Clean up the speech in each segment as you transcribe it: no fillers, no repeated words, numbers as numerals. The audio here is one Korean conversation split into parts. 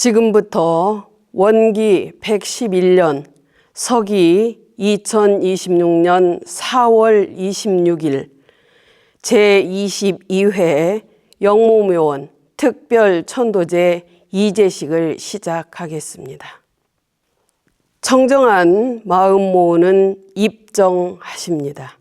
지금부터 원기 111년 서기 2026년 4월 26일 제22회 영모묘원 특별천도제 이제식을 시작하겠습니다. 청정한 마음 모으는 입정하십니다.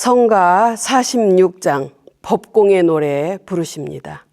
성가 46장 법공의 노래 부르십니다.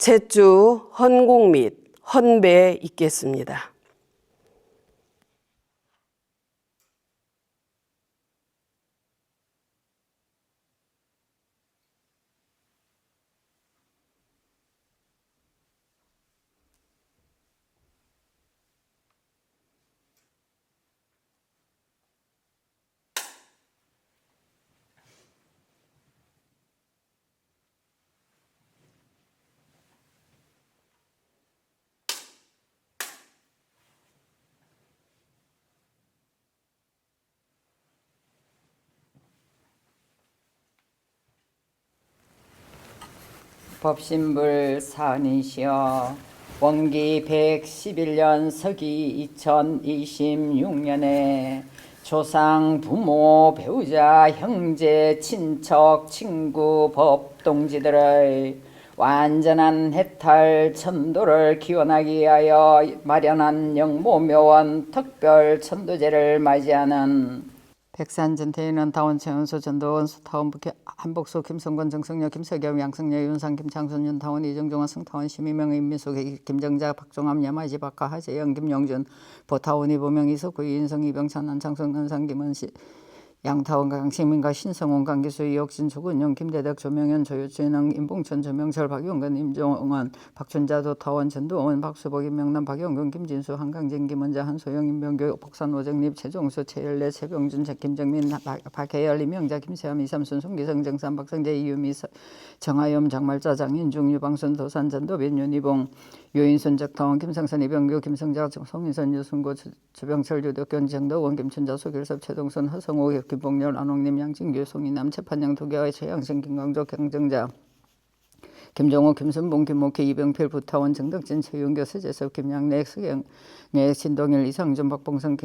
제주 헌공 및 헌배에 있겠습니다. 법신불 사니시여 원기 111년 서기 2026년에 조상, 부모, 배우자, 형제, 친척, 친구, 법동지들의 완전한 해탈 천도를 기원하기 위하여 마련한 영모묘원 특별 천도제를 맞이하는 백산전 대인원 다원 최은수 전도원 수타원 북해 한복수 김성권 정성녀 김석영 양성녀 윤상 김창순 윤타원 이정종원 승타원 심희명 임미수 김정자 박종암 야마지 박하 하재영 김영준 보타원 이보명 이석구 이인성 이병찬 안창성 은상 김은시 양타원, 강시민과 신성원, 강기수, 이혁진, 조근영, 김대덕, 조명현, 조유진흥, 임봉천, 조명철, 박용근, 임종원, 박춘자, 도타원, 전두원, 박수복, 임명남, 박영근, 김진수, 한강진, 김원자, 한소영, 임병규, 복산, 오정립, 최종수, 최열래, 최병준, 김정민, 박혜열, 이명자, 김세함, 이삼순, 송기성, 정산, 박성재, 이유미, 정하염, 장말자, 장인중, 유방순, 도산, 전도빈, 윤희봉, 유인순, 적타원, 김상선, 이병규, 김성자, 송인선, 유순고, 주병철, 유덕균, 정덕원, 김춘자, 소길섭, 최동선, 허성호, 김봉렬, 안홍님, 양진규, 송이남, 최판영, 도교의 최양신, 김광조, 경정자, 김종호, 김순봉, 김목희, 이병필, 부타원, 정덕진, 최윤교, 서재섭, 김양래, 서경래, 신동일, 이상준, 박봉성,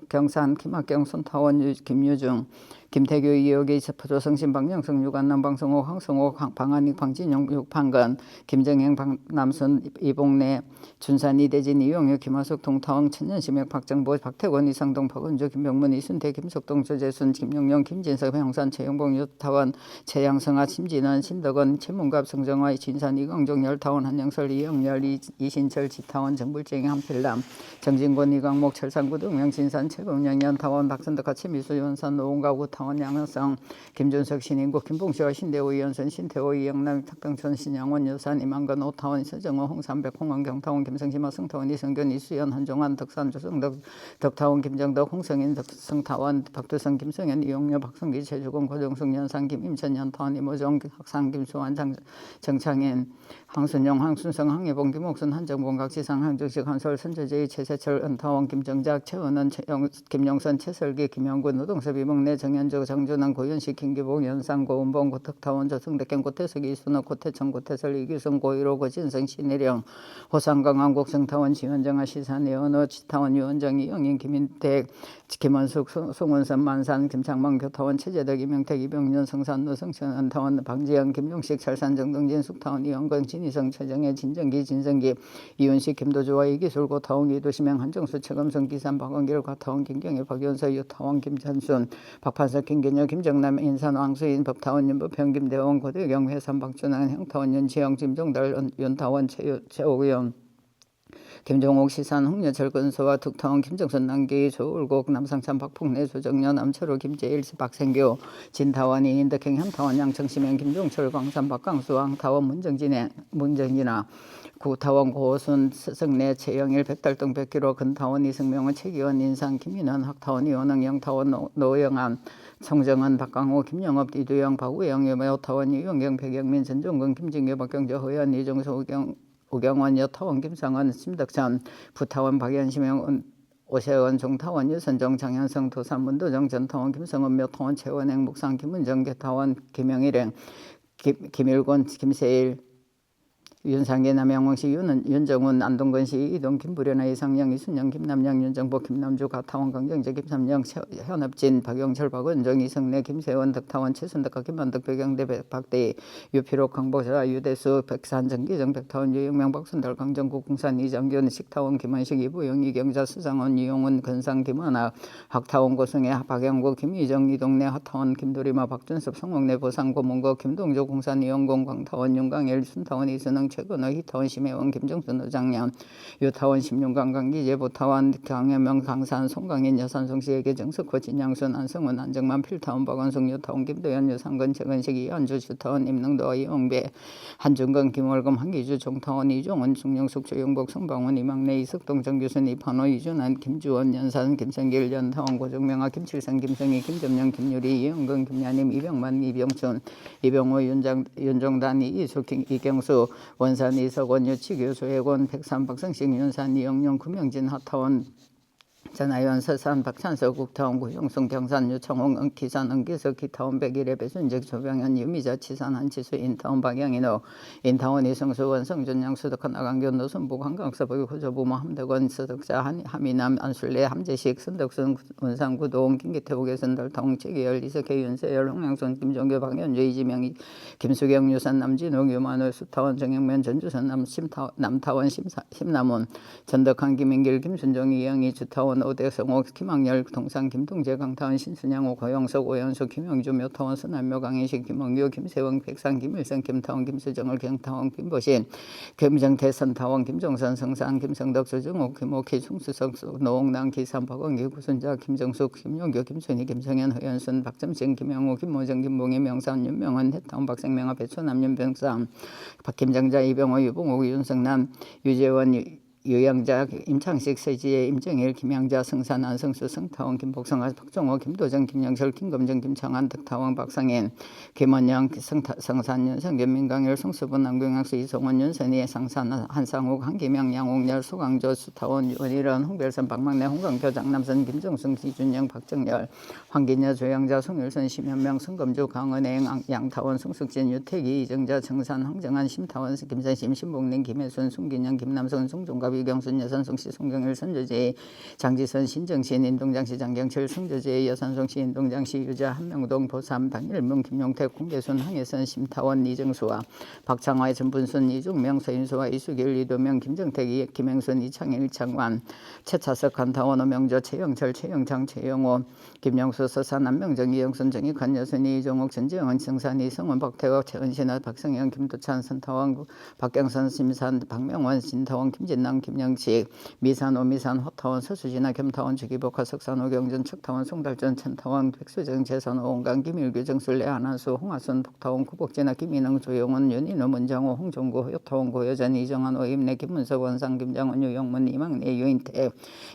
경산, 김학경, 손타원, 김유중, 김태규, 이혁이, 조성신, 박영성, 유관남, 방성호, 황성호, 방한익, 방진영, 육판건, 김정행, 박남순, 이봉래, 준산, 이대진, 이용유, 김하숙, 동타원, 천년심역, 박정보, 박태권, 이상동, 박은주, 김병문, 이순태, 김석동, 조재순, 김용영, 김진석, 형산, 최영봉, 유타원, 최양성아, 심진원, 신덕원, 최문갑, 성정화, 진산, 이광종, 열타원, 한영설, 이영열, 이신철, 지타원, 정불쟁이, 한필남, 정진권, 이광목, 철산구, 동명, 진산, 최금영, 연타원, 박선덕, 최미수, 연산, 노원가구, 타원, 양효성, 김준석, 신인국, 김봉시와 신대호, 이현선, 신태호, 이영남, 탁병천, 신양원, 여산, 이만건, 오타원, 서정호, 홍삼백, 홍원, 경타원, 김성시마, 성타원, 이성균, 이수연, 한종환, 덕산, 조성덕, 덕타원, 김정덕, 홍성인, 성타원, 박두성, 김성현, 이용료, 박성기, 최주공, 고정숙, 연산, 김임천, 연타원, 이모종, 학상, 김수환, 정창인, 황순영, 황순성, 황예봉, 김옥순, 한정봉, 각지상, 한정식, 한솔, 선재재희, 최세철, 은타원, 김정작, 최은원, 김용선, 최설기, 김영군, 노동섭, 이목래, 정현주, 정준환, 고현식, 김기봉, 연상, 고은봉, 고덕타원, 조승덕경, 고태석, 이순옥, 고태청, 고태설, 이규성, 고일호, 고진성, 신혜령, 호상강, 한국, 정타원, 지원정아, 시산, 예언호, 지타원, 유원정, 이영인, 김인택, 김원숙, 송원선, 만산, 김창만, 교타원, 최재덕, 이명택, 이병윤, 성산, 노성천, 은타원, 방지영, 김용식, 철산, 정동진, 숙타원, 이영건, 진희성, 최정혜, 진정기, 진성기, 이윤식, 김도주와 이기술, 고타원, 이도시명, 한정수, 최금성, 기산, 박원길, 과타원, 김경희, 박연서, 유타원, 김찬순, 박판석, 김근여, 김정남, 인산, 왕수인, 법타원, 윤부평, 김대원, 고대경, 회산, 박준환, 형타원, 윤지영, 김종달, 윤타원, 최오구영, 김종옥, 시산, 홍여철, 근소와 득타원, 김정선, 남기, 조울곡, 남상찬, 박풍래, 조정려, 남철호, 김재일, 박생교, 진타원, 이인덕행, 현타원, 양청시명, 김종철, 광산, 박강수, 왕타원, 문정진아, 구타원, 고순, 서성래, 최영일, 백달동, 백기로, 근타원, 이승명은, 최기원, 인상, 김인원, 학타원, 이원흥, 영타원, 노영안, 성정은, 박강호, 김영업, 이두영, 박우영, 여타원, 이용경, 백영민, 전종근, 김진규, 박경조, 허연, 이정수, 우경원, 여타원, 김상원, 심덕천, 부타원, 박연시명, 오세원, 종타원, 유선정, 장현성, 도산, 문도정, 전타원, 김성은, 묘타원, 최원행, 묵상, 김은정, 개타원, 김영일행, 김일권, 김세일, 윤상계, 남양왕씨, 윤정훈, 안동건씨, 이동, 김부련아, 이상영, 이순영, 김남영, 윤정복, 김남주, 가타원, 강정재, 김삼영, 현업진, 박영철, 박은정, 이성래, 김세원, 덕타원, 최순덕, 김만덕, 백영대, 박대희, 유피록, 강보자, 유대수, 백산, 정기정, 백타원, 유영명, 박순달, 강정국, 공산, 이정균, 식타원, 김원식, 이부영, 이경자, 수상원, 이용훈, 근상, 김원아, 학타원, 고승혜, 박영구, 김희정, 이동래, 하타원, 김도리마, 박준섭, 성목래, 보상, 고문고, 김동조, 공산, 이영공, 광타원, 윤강일, 순타원, 이순흥, 최근호, 희타원, 심혜원, 김정순, 노장년, 유타원, 심윤강, 강기재, 보타원, 강혜명, 강산, 송강인, 여산송씨에게 정석호, 진양순, 안성훈, 안정만, 필타원, 박원숙, 유타원, 김도현, 유상근, 최근식, 이현주, 주타원, 임능도, 이용배, 한중근, 김월금, 한기주, 종타원, 이종원, 중영숙, 조영복, 성방원, 이막내, 이석동, 정규순, 이판호, 이준환, 김주원, 연산, 김성길, 연타원, 고정명아, 김칠성, 김성희, 김점영, 김유리, 이영근, 김야님, 이병만, 이병춘, 이병호, 윤종단, 이수킹, 이경수, 원산, 이석원, 유치교, 조혜권, 백산, 박성식, 윤산, 이영용, 구명진, 하타원, 전하연, 서산, 박찬석, 국타원, 구형성, 경산, 유청홍, 은기산, 은기석, 기타원, 백일의 배순적, 조병현, 유미자, 치산, 한치수, 인타원, 박영인호, 인타원, 이성수, 원성준, 양수덕한, 나강견, 노순복, 한강서복, 호조부모, 함덕원, 서덕자, 하미남, 안술래, 함재식, 선덕순, 원상, 구동, 김기태우, 개선달, 동치기열, 이석혜, 윤세열, 홍양순, 김종교, 박연주, 이지명, 김수경, 유산, 남진욱, 유만호, 수타원, 정영면, 전주선, 남타원, 심남원, 전덕한, 김인길, 김순종, 이영희, 주타원, 오대성호 김학열 동상 김동재 강타원 신순양호 고영석 오연수 김영주 묘타원 서남묘 강인식 김홍규 김세원 백상 김일성 김타원 김수정을 경타원 김보신 김정태 선타원 김종선 성산 김성덕 조정옥 김옥희 충수석 노홍남 기삼 박원기 구순자 김정숙 김용규 김순희 김성현 허연순 박점신 김영호 김모정 김봉희 명산 윤명원 해타원 박생명아 배초남 윤병삼 박김장자 이병호 유봉옥 윤성남 유재원 유영자 임창식 세지혜 임정일 김양자 성산 안성수 성타원 김복성아 박종호 김도정 김영철 김검정 김창환 덕타원 박상현 김원영 성산 윤성겸 민강열 성수분 남경학수 이성원 윤선희 상산 한상욱 한기명 양옥열 소강조 수타원 원일원 홍별선 박막내 홍강표 장남선 김정승 이준영 박정열 황기녀 조양자 송일선 심현명 성검주 강은행 양타원 송숙진 유태기 이정자 정산 황정한 심타원 김선심 신봉ninh 김혜순 송기영 김남선 송종갑 이경순 여산송씨 송경일 선조제 장지선 신정신 인동장씨 장경철 성조제 여산송씨 인동장씨 유자 한명동 보삼 방일문 김용택 공계순 항해선 심타원 이정수와 박창화의 전분순 이중명 서인수와 이수길 이도명 김정택 김행순 이창일 창완 최차석 한타원 오명조 최영철 최영창 최영호 김영수 서산 안명정 이영순 정익환 여순이 이종옥 전지영은 성산 이성원 박태옥 최은신아 박성영 김도찬 선타원 박경선 심산 박명원 신타원 김진남 김영식 미산 오미산 호타원 서수진아 겸타원 주기복화 석산 오경전 척타원 송달전 천타원 백수정 재산 오원강 김일규 정술래 안한수 홍하순 북타원 구복진아 김인흥 조용원 윤인호 문장호 홍종구 효타원 고여전 이정한 오임내 김문석 원상 김장원 유영문 이망래 유인태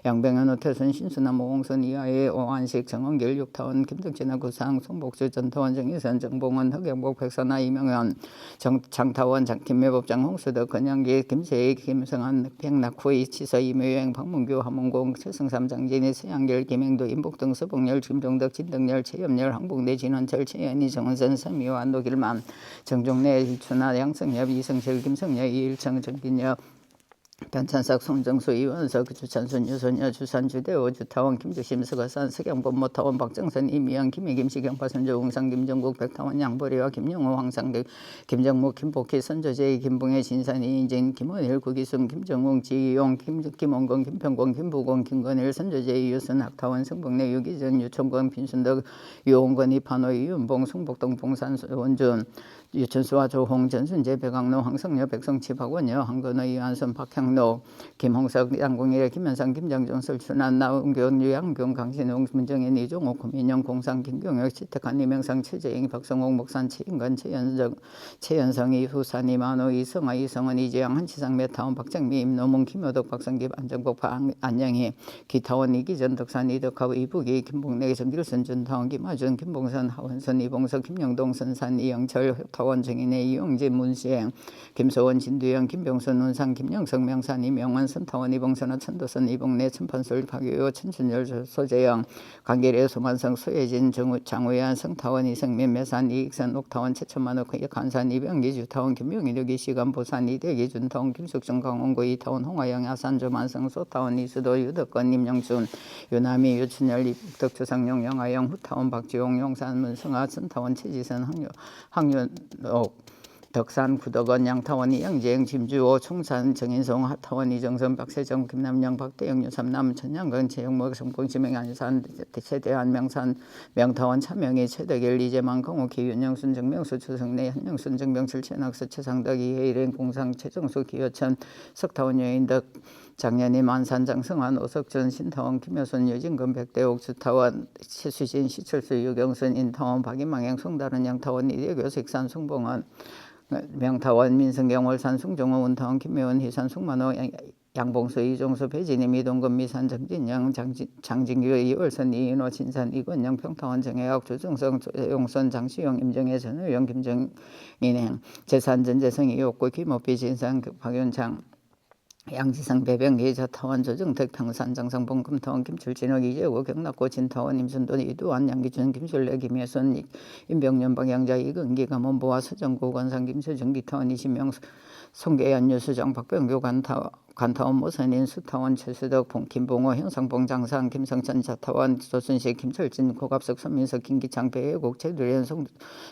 양병현 오태순 신수남 오홍선 이하의 오한식 정원길 육타원 김덕진아 구상 송복수 전타원 정희선 정봉원 흑영복 백선아 이명현 장타원 김매법장 홍수덕 건양기 김세희 김성한 백낙후이 치서 이묘여행 박문규 함원공 최승삼 장진희 세양결 김행도 임복등 서봉열 김종덕 진덕열 최염열 항복내 진원철 최연희 정은선 서미화 노길만 정종래 이춘하 양성엽 이성철 김성여 이일청 정긴엽 변찬석 송정수 이원석 주찬순 유소녀 주산 주대호 주타원 김주심 서거산 서경본 모타원 박정선 이미영 김희김 시경파선조 웅상 김정국 백타원 양보리와 김영호 황상득 김정목 김복희 선조제 김봉해 신산 이인진 김원일 구기순 김정웅 지용 김원건 김평공 김부공 김건일 선조제 이유순 학타원 성봉래 유기전 유총권 빈순덕 유홍건 이판호 이윤봉 송복동 봉산 원준 유천수와 조홍 전순재 백악로 황성여 백성치 박원여 황건호 이한선 박향로 김홍석 양공일 김현상 김장종 설춘한 나은경 유양경 강신웅 문정인 이종옥 고민영 공상 김경혁 치택한 이명상 최재ing 박성옥 목산 최인건 최연성 이후산 이만호 이성아 이성원 이재영 한치상 메타원 박정미 임노문 김효덕 박성깁 안정복 안영희 기타원 이기전 덕산 이덕하고 이북이 김봉래 정길선 준타원 김하준 김봉선 하원선 이봉석 김영동 선산 이영철 타원 정인의 이용진 문시행 김소원 진두영 김병선 운상 김영석 명산 이명원 선타원 이봉선화 천도선 이봉래 천판솔 박유효 천춘열 소재영 강계례 소만성 소예진 장우현 성타원 이성민 매산 이익선 옥타원 최천만호 간산 이병기 주타원 김용일 여기시간 보산 이대기 준타원 김숙정 강원구 이타원 홍화영 야산 조만성 소타원 이수도 유덕건 임영춘 유남이 유춘열 이북덕 주상용 영하영 후타원 박지용 용산 문성아 선타원 최지선 항윤옥 덕산 구덕원 양타원 이영재영 짐주호 총산 정인송 하타원 이정선 박세정 김남영 박대영 유삼남 천양건 최영목 성봉지명 안산 최대한 명산 명타원 차명희 최덕일 이재만 강옥희 윤영순 정명수 추성래 한영순 정병철 최낙수 최상덕 이해일행 공상 최정수 기여천 석타원 여인덕 장년이 만산 장성환 오석준 신타원 김여순 유진건 백대옥 주타원 최수진 시철수 유경순 인타원 박인망행 송다른 양타원 이대교 색산 송봉원 명타원 민성경 월산 숭종호 운타원 김매원 희산 숭만호 양봉수 이종수 배진임 이동건 미산 정진영 장진규 이월선 이인호 진산 이건영 평타원 정혜학 조정성 용선 장시영 임정혜 전의영 김정인행 재산 전재성 이옥구 김옥비 진산 박윤창 양지성 배병기 저타원 조정택 평산 정성봉 금타원 김출진옥 이재호 경락고 진타원 임순돈 이두환 양기준 김술래 김혜순 임병년 박양자 이근기 감원보와 서정구 권상 김수정 기타원 이신명 송계연 유수정 박병규 간타원 모선인 수타원 최수덕 김봉호 형상봉 장상 김성천 자타원 조순식 김철진 고갑석 손민석 김기창 배혜국 최두련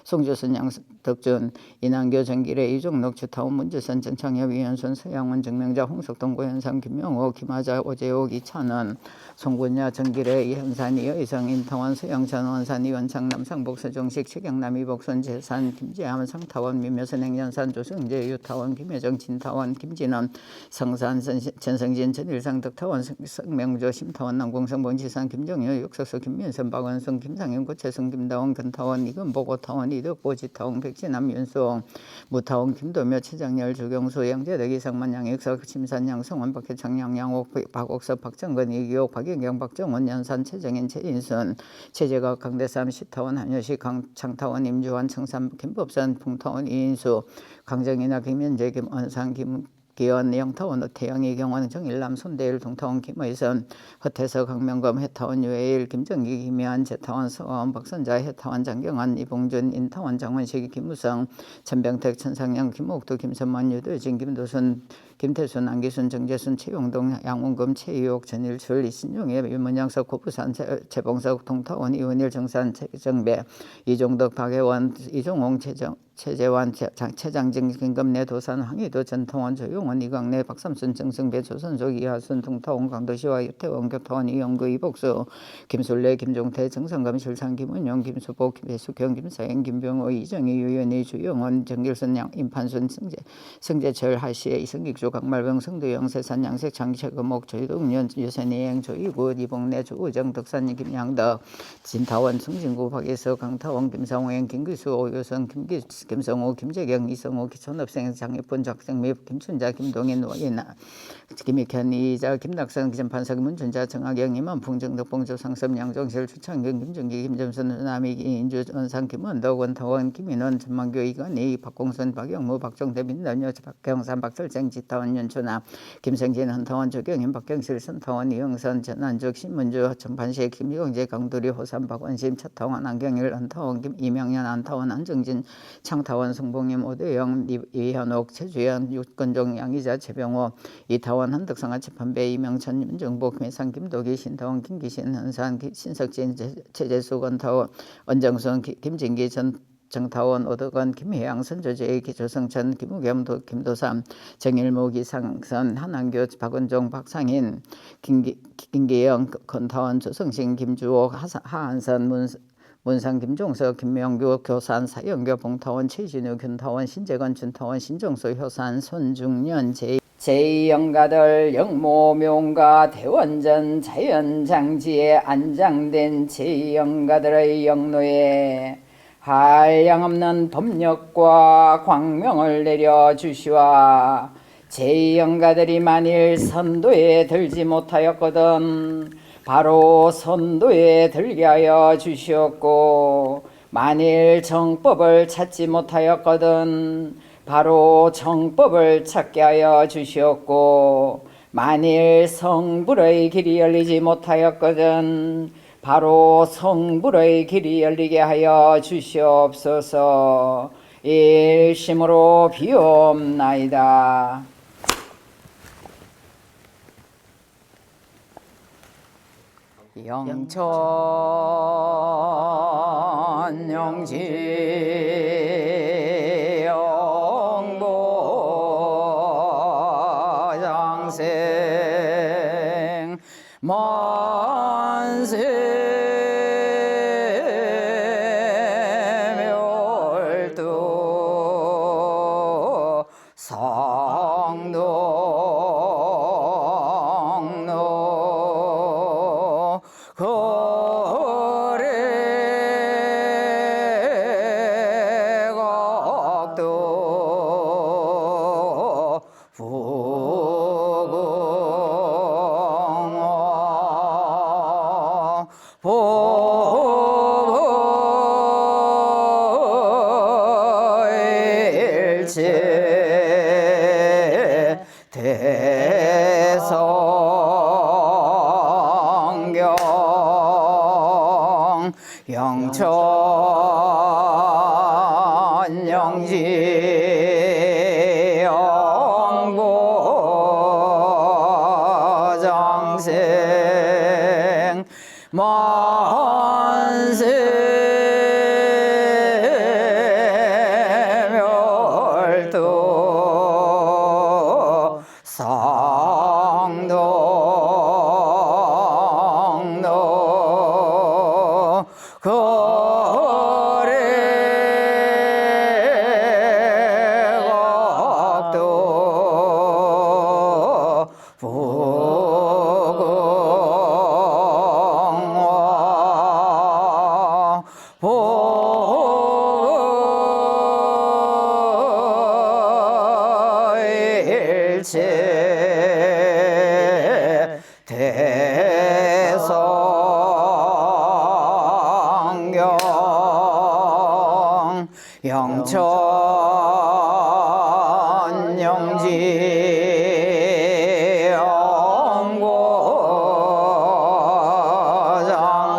송조선 양덕준 이난교 정길의 이종록 주타원 문주선 정창엽 이현순 서양원 정명자 홍석동 고현상 김명호 김하자 오재옥 이찬원 송군야 정길의 이현산 이의성 인타원 서영천 원산 이원창 남상복 서정식 최경남 이복선 재산 김재함 상타원 민묘선 행년산 조승재 유타원 김혜정 진타원 김진원 성산 전성진 전일상 덕타원 성명조 심타원 남공성 봉지산 김정효 육석수 김민선 박원순 김상현 고채성 김다원 근타원 이근복 오타원 이덕보 지타원 백진남 윤수홍 무타원 김도묘 최장열 주경수 양재덕 이상만 양익석 심산 양성원 박혜창 양양옥 박옥섭 박정건 이기옥 박영경 박정원 연산 최정인 최인순 최재각 강대삼 시타원 한여식 강창타원 임주환 청산 김법선 풍타원 이인수 강정인아 김현재 김원상 김기원 영타원 오태영 이경원 정일남 손대일 동타원 김의선 허태서 강명검 해타원 유해일 김정기 김희한 재타원 서원 박선자 해타원 장경환 이봉준 인타원 장원식 김우성 천병택 천상영 김옥도 김선만 유도진 김도순 김태순 안기순 정재순 최용동 양원금 최유옥 전일출 이신용의 유문영석 고부산 최봉석 동타원 이원일 정산 최정배 이종덕 박혜원 이종홍 최재환 최장진 김금내 도산 황희도 전통원 조용원 이광래 박삼순 정승배 조선족 이하순 동타원 강도시와 유태원 교타원 이영구 이복수 김술래 김종태 정성감 실상 김은용 김수복 김배숙경 김사행 김병호 이정희 유연희 주영원 정길순 임판순 성재철 하시의 이승익주 강말병 성도영 세산 양색 장채금옥 조희동년 유선이행 조이구 이봉래 조우정 덕산 김양덕 진타원 승진구 박예석 강타원 김상호행 김기수 오유선 김성호 김재경 이성호 기촌업생 장혜폰 작성미 김춘자 김동인 노인아 김익현 이자 김낙선 기전판석 문춘자 정학영 임원풍 정덕봉 조상섭 양정실 추창경 김정기 김점선 은남이 인주 원상 김원덕 원타원 김인원 전망교 이건희 박공선 박영무 박종대 민단여 박경산 박설생 지타원 윤춘아 김성진 헌타원 조경임 박경실 선타원 이영선 전한죽 신문주 전판식 김영재 강두리 호산 박원심 차타원 안경일 헌타원 이명년 안타원 안정진 창타원 성봉임 오대영 이현옥 최주연 육건종 양이자 최병호 이타원 한덕상아 최판배 이명천 윤정복 김해상 김도기 신타원 김기신 현산 신석진 최재수 건타원 원정순 김진기 정타원 오덕원 김혜양 선조제 기조성천 김우겸 김도삼 정일모 기상선 한한교 박은종 박상인 김기영 건타원 조성신 김주옥 하한선 문상 김종석 김명규 교산 사영교 봉타원 최진우 균타원 신재건 준타원 신정수 효산 손중년 제2영가들 영모묘가 대원전 자연장지에 안장된 제2영가들의 영노에 한량없는 법력과 광명을 내려주시와 제2영가들이 만일 선도에 들지 못하였거든 바로 선도에 들게 하여 주시옵고 만일 정법을 찾지 못하였거든 바로 정법을 찾게 하여 주시옵고 만일 성불의 길이 열리지 못하였거든 바로 성불의 길이 열리게 하여 주시옵소서. 일심으로 비옵나이다. 영천 영지 영보장생 만세 멸도 상동로 거래각도 보일체 대성경 영천 영지 영보 장생 만세 멸도 성동로 거래곡도 부궁화 보일체 대성경 영천 영지 영고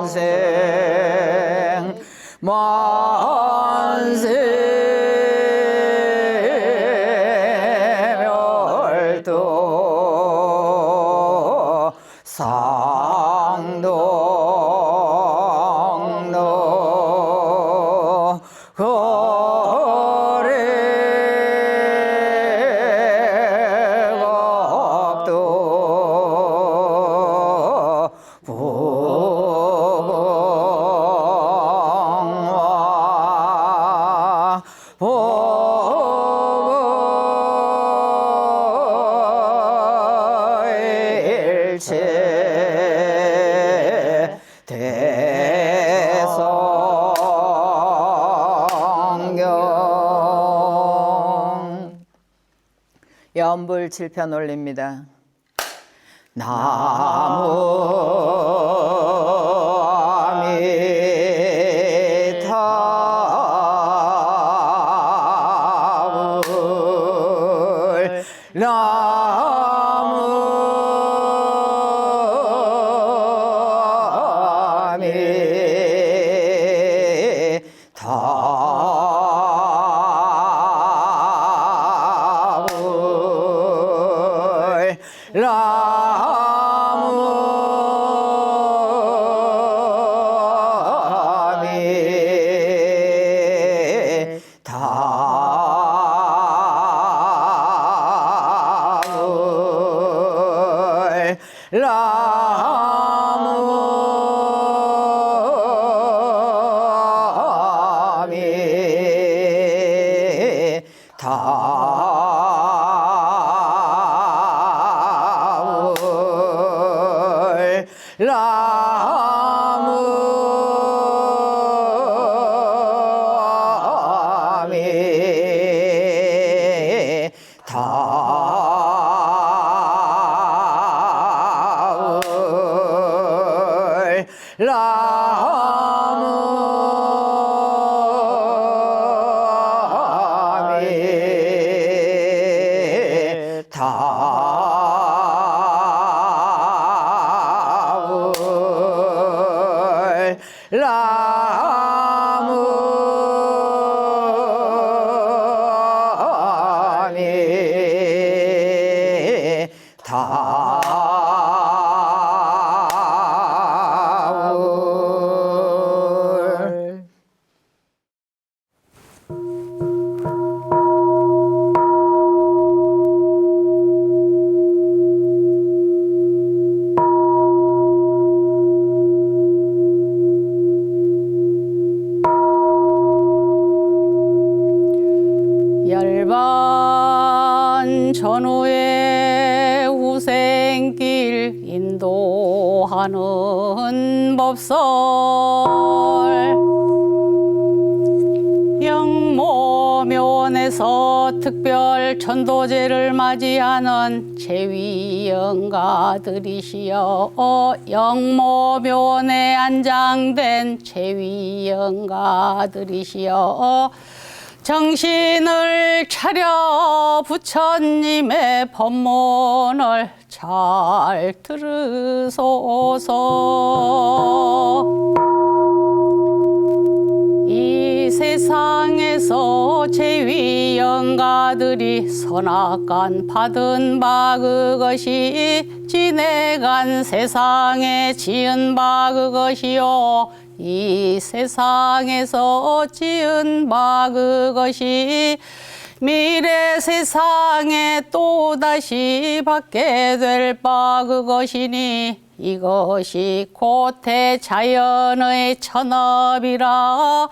장생 만세 멸도 상동로 거래곡도 부궁화 보일체 대성경 연불 7편 올립니다. 열반 전후의 후생길 인도하는 법설 영모묘원에서 특별 천도제를 맞이하는 제위영가들이시여 영모묘원에 안장된 제위영가들이시여 정신을 차려 부처님의 법문을 잘 들으소서. 이 세상에서 제위영가들이 선악간 받은 바 그것이 지 내간 세상에 지은 바 그것이요 이 세상에서 지은 바 그것이 미래 세상에 또다시 받게 될 바 그것이니 이것이 고태 자연의 천업이라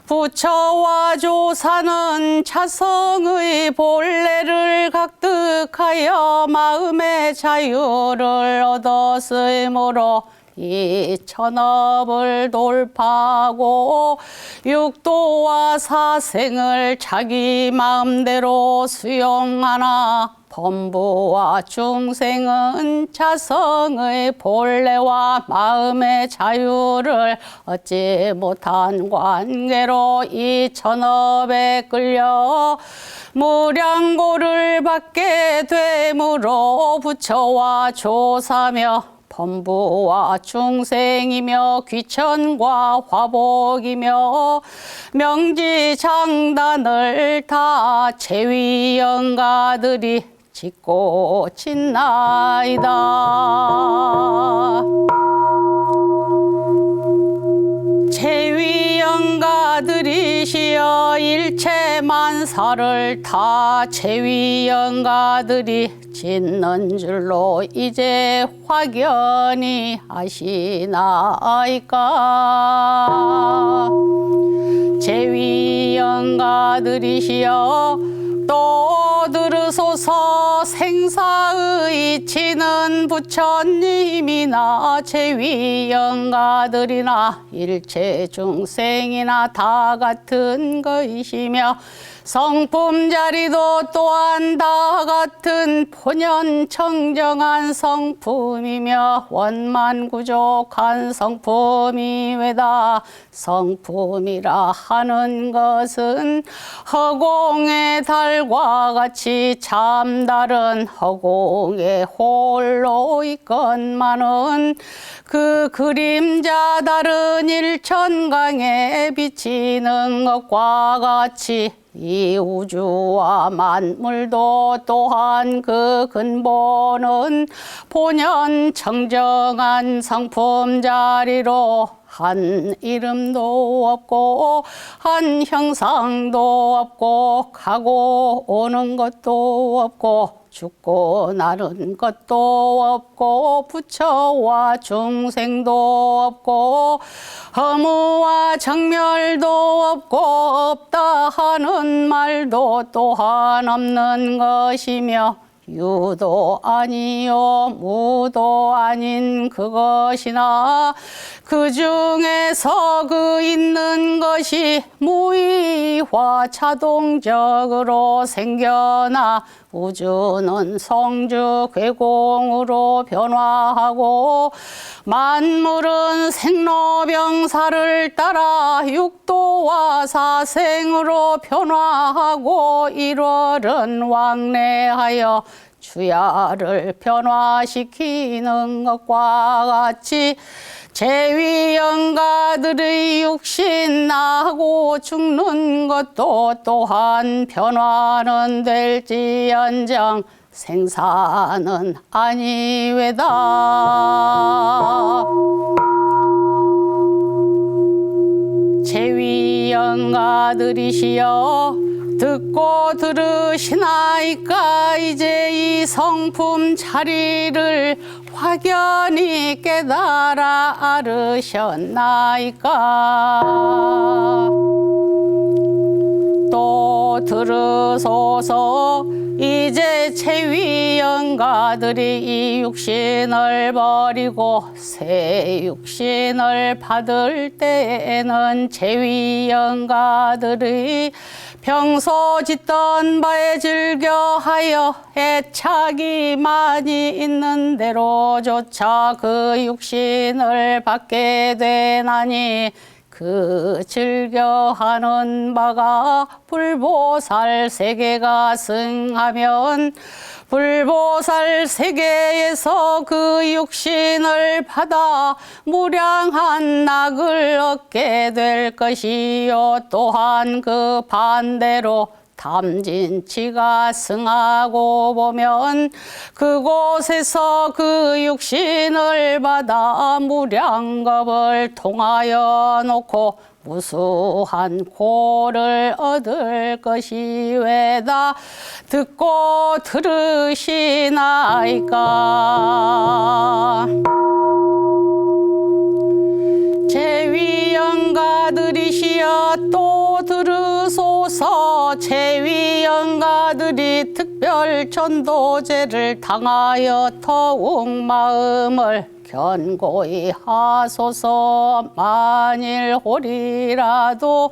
부처와 조사는 자성의 본래를 각득하여 마음의 자유를 얻었으므로 이 천업을 돌파하고 육도와 사생을 자기 마음대로 수용하나 범부와 중생은 자성의 본래와 마음의 자유를 얻지 못한 관계로 이 천업에 끌려 무량고를 받게 되므로 부처와 조사며 범부와 중생이며 귀천과 화복이며 명지장단을 다 제위영가들이 짓고 짓나이다. 제위영가들이시여 일체 만사를 다 제위영가들이 짓는 줄로 이제 확연히 아시나이까. 제위영가들이시여 또 들으소서 생사의 지는 부처님이나 제위영가들이나 일체 중생이나 다 같은 것이시며 성품 자리도 또한 다 같은 본연 청정한 성품이며 원만구족한 성품이 외다. 성품이라 하는 것은 허공의 달과 같이 참다른 허공에 홀로 있건만은 그 그림자 다른 일천강에 비치는 것과 같이 이 우주와 만물도 또한 그 근본은 본연 청정한 성품 자리로 한 이름도 없고 한 형상도 없고 가고 오는 것도 없고 죽고 나는 것도 없고 부처와 중생도 없고 허무와 정멸도 없고 없다 하는 말도 또한 없는 것이며 유도 아니요 무도 아닌 그것이나 그 중에서 그 있는 것이 무의화 자동적으로 생겨나 우주는 성주 괴공으로 변화하고 만물은 생로병사를 따라 육도와 사생으로 변화하고 일월은 왕래하여 주야를 변화시키는 것과 같이 제위영가들의 육신 나고 죽는 것도 또한 변화는 될지언정 생사는 아니외다. 제위영가들이시여 듣고 들으시나이까. 이제 이 성품 자리를 확연히 깨달아 알으셨나이까. 또 들으소서. 이제 제위영가들이 이 육신을 버리고 새 육신을 받을 때에는 제위영가들의 평소 짓던 바에 즐겨하여 애착이 많이 있는 대로조차 그 육신을 받게 되나니 그 즐겨하는 바가 불보살 세계가 승하면 불보살 세계에서 그 육신을 받아 무량한 낙을 얻게 될 것이요 또한 그 반대로 담진치가 승하고 보면 그곳에서 그 육신을 받아 무량겁을 통하여 놓고 무수한 고를 얻을 것이 왜다 듣고 들으시나이까. 제위영가들이시여 또 들으소서. 제위영가들이 특별 전도제를 당하여 더욱 마음을 견고히 하소서. 만일 홀이라도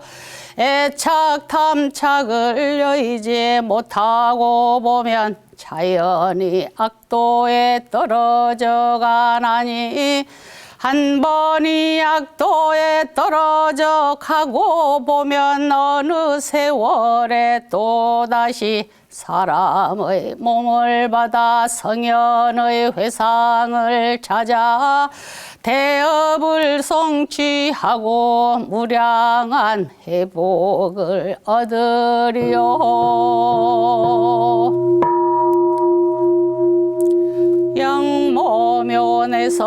애착 탐착을 여의지 못하고 보면 자연히 악도에 떨어져 가나니 한 번이 악도에 떨어져 가고 보면 어느 세월에 또다시 사람의 몸을 받아 성현의 회상을 찾아 대업을 성취하고 무량한 회복을 얻으리요. 영모면에서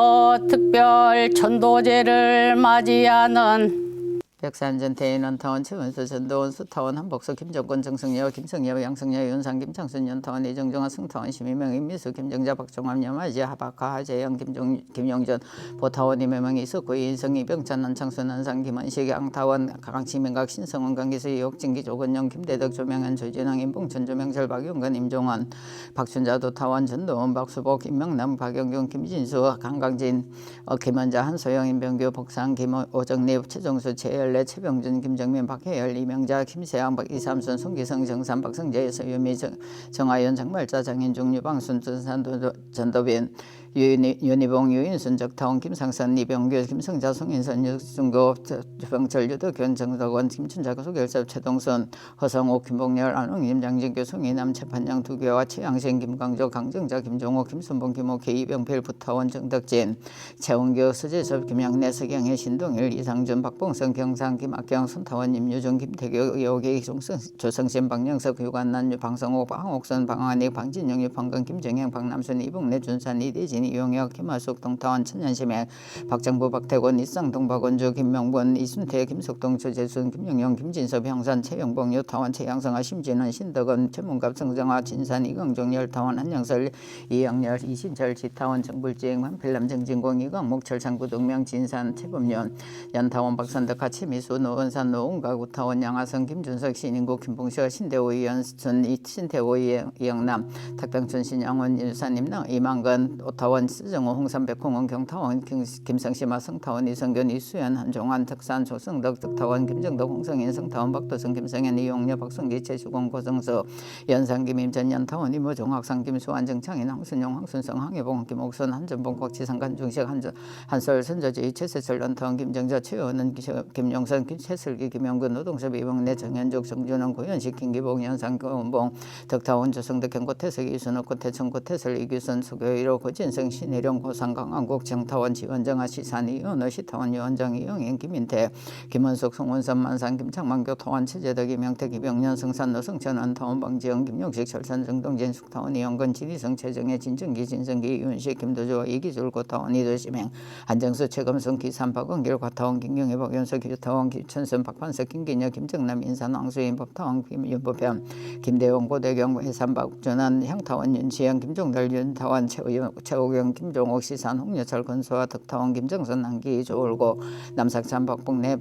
특별 전도제를 맞이하는 백산전 대인원 타원 최원수 전도원 수타원 한복수 김정권 정승여 김성여 양성여 윤상 김창순 연타원 이정정아 승타원 심의명 임미수 김정자 박종암 여마지 하박하 하재영 김용전 보타원 임명이 있었고 인성이 병찬 난창순 한상 김원식 양타원 강치명각 신성원 강기수 이옥진기 조건영 김대덕 조명현 조진왕 임봉천 조명철 박용건 임종원 박춘자 도타원 전도원 박수복 임명남 박영경 김진수 강강진 김원자 한소영 임병규 복상 김오정립 최정수 최열 최병준, 김정민, 박혜열, 이명자, 김세양, 이삼순, 송기성, 정산, 박성재, 서유미, 정하연, 장말자, 장인중, 유방순, 전도빈, 윤희봉, 유인순, 적타원, 김상선, 이병규, 김성자, 송인선, 유승고, 주병철, 유덕현, 정덕원, 김춘자, 소결섭, 최동선, 허성옥, 김봉열, 안홍임, 장진규, 송이남, 최판영, 두교와 최양신, 김광조, 강정자, 김종호, 김순봉, 김옥희, 이병필, 부타원, 정덕진, 최원교, 서재섭, 김양래, 서경혜, 신동일, 이상준, 박봉성, 경상, 김학경, 손타원, 임유중, 김태교, 의혹이, 조성신, 박영석, 유관난, 방성호, 방옥선, 방한익, 방진영, 유방건, 김정영, 박남순, 이봉래, 준산, 이대진, 이용혁, 김하숙, 동타원, 천년심행, 박정부, 박태권, 이상동, 박원주, 김명본, 이순태, 김석동, 조재순, 김영영, 김진섭, 형산, 최영봉, 유타원, 최양성아, 심진원, 신덕원, 최문갑, 성정아, 진산, 이광종, 열타원, 한영설, 이영열, 이신철, 지타원, 정불지행, 한필남, 정진공, 이광목, 철창구, 동명, 진산, 최범년, 연타원, 박선덕, 가치미수, 노원산, 노은가, 구타원, 양하성, 김준석, 신인구, 김봉시와 신대호, 이연순, 신태호, 이영남, 탁병춘, 신양원, 일산임, 이만건, 오타원, 스정호, 홍산, 백홍원, 경타원, 김성시마, 성타원, 이성견, 이수연, 한종환, 덕산, 조성덕, 덕타원, 김정덕, 홍성인, 성타원, 박도성, 김성현, 이용녀, 박성기, 최수공, 고성서, 연상, 김임전, 연타원, 이모, 종학상, 김수환, 정창인, 황순용, 황순성, 황혜봉, 김옥선, 한전봉, 곽지성, 간중식, 한설, 선저지, 최세철, 연타원, 김정자, 최원은, 김용선, 최슬기, 김영근, 노동섭, 이봉래, 정현juk, 정준원, 고현식, 김기봉, 연상, 고은봉, 덕타원, 조성덕, 경고태석, 이순옥, 고태청, 고태설, 이규선, 수교일호, 고진성, 신혜령, 고상, 강한국, 정타원, 지원정아, 시산, 이은호, 시타원, 유원장, 이영인, 김인태, 김원숙, 송원선, 만산, 김창만, 교타원, 최재덕, 이명태, 김영년, 성산, 노성천, 안타원, 방지영, 김용식, 철산, 정동진, 숙타원, 이영건, 지리성, 최정혜, 진정기, 진성기, 이윤식, 김도조, 이기줄, 고타원, 이도시맹, 한정수, 최검성, 기산, 박원길, 과타원, 김경희, 박연석, 규타원, 김천선, 박판석, 김기녀, 김정남, 인산, 왕수인, 법타원, 김윤법현, 김대원, 고대경, 해산, 박전환, 향타원, 윤시영, 김종달, 윤타원, 최호경, 김종옥, 시산, 홍여철, 건소와 덕타원, 김정선, 남기, 조울고, 남삭산, 박봉래,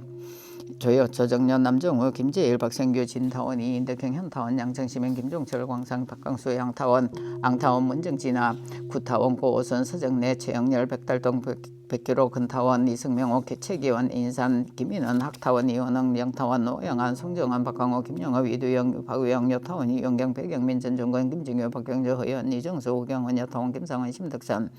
조정년, 남정우, 김재일, 박생규, 진타원, 이인덕형, 현타원, 양정시민, 김종철, 광상, 박강수, 양타원, 앙타원, 문정진아, 구타원, 고오선, 서정래, 최영렬, 백달동, 백기로, 근타원, 이승명호, 최기원, 인산, 김인원, 학타원, 이원흥, 영타원, 노영한, 송정환, 박광호, 김영업, 이두영, 박우영, 여타원, 이용경, 백영민, 전종건, 김진규, 박경주, 허연, 이정수, 오경원, 여타원, 김상원, 심덕산,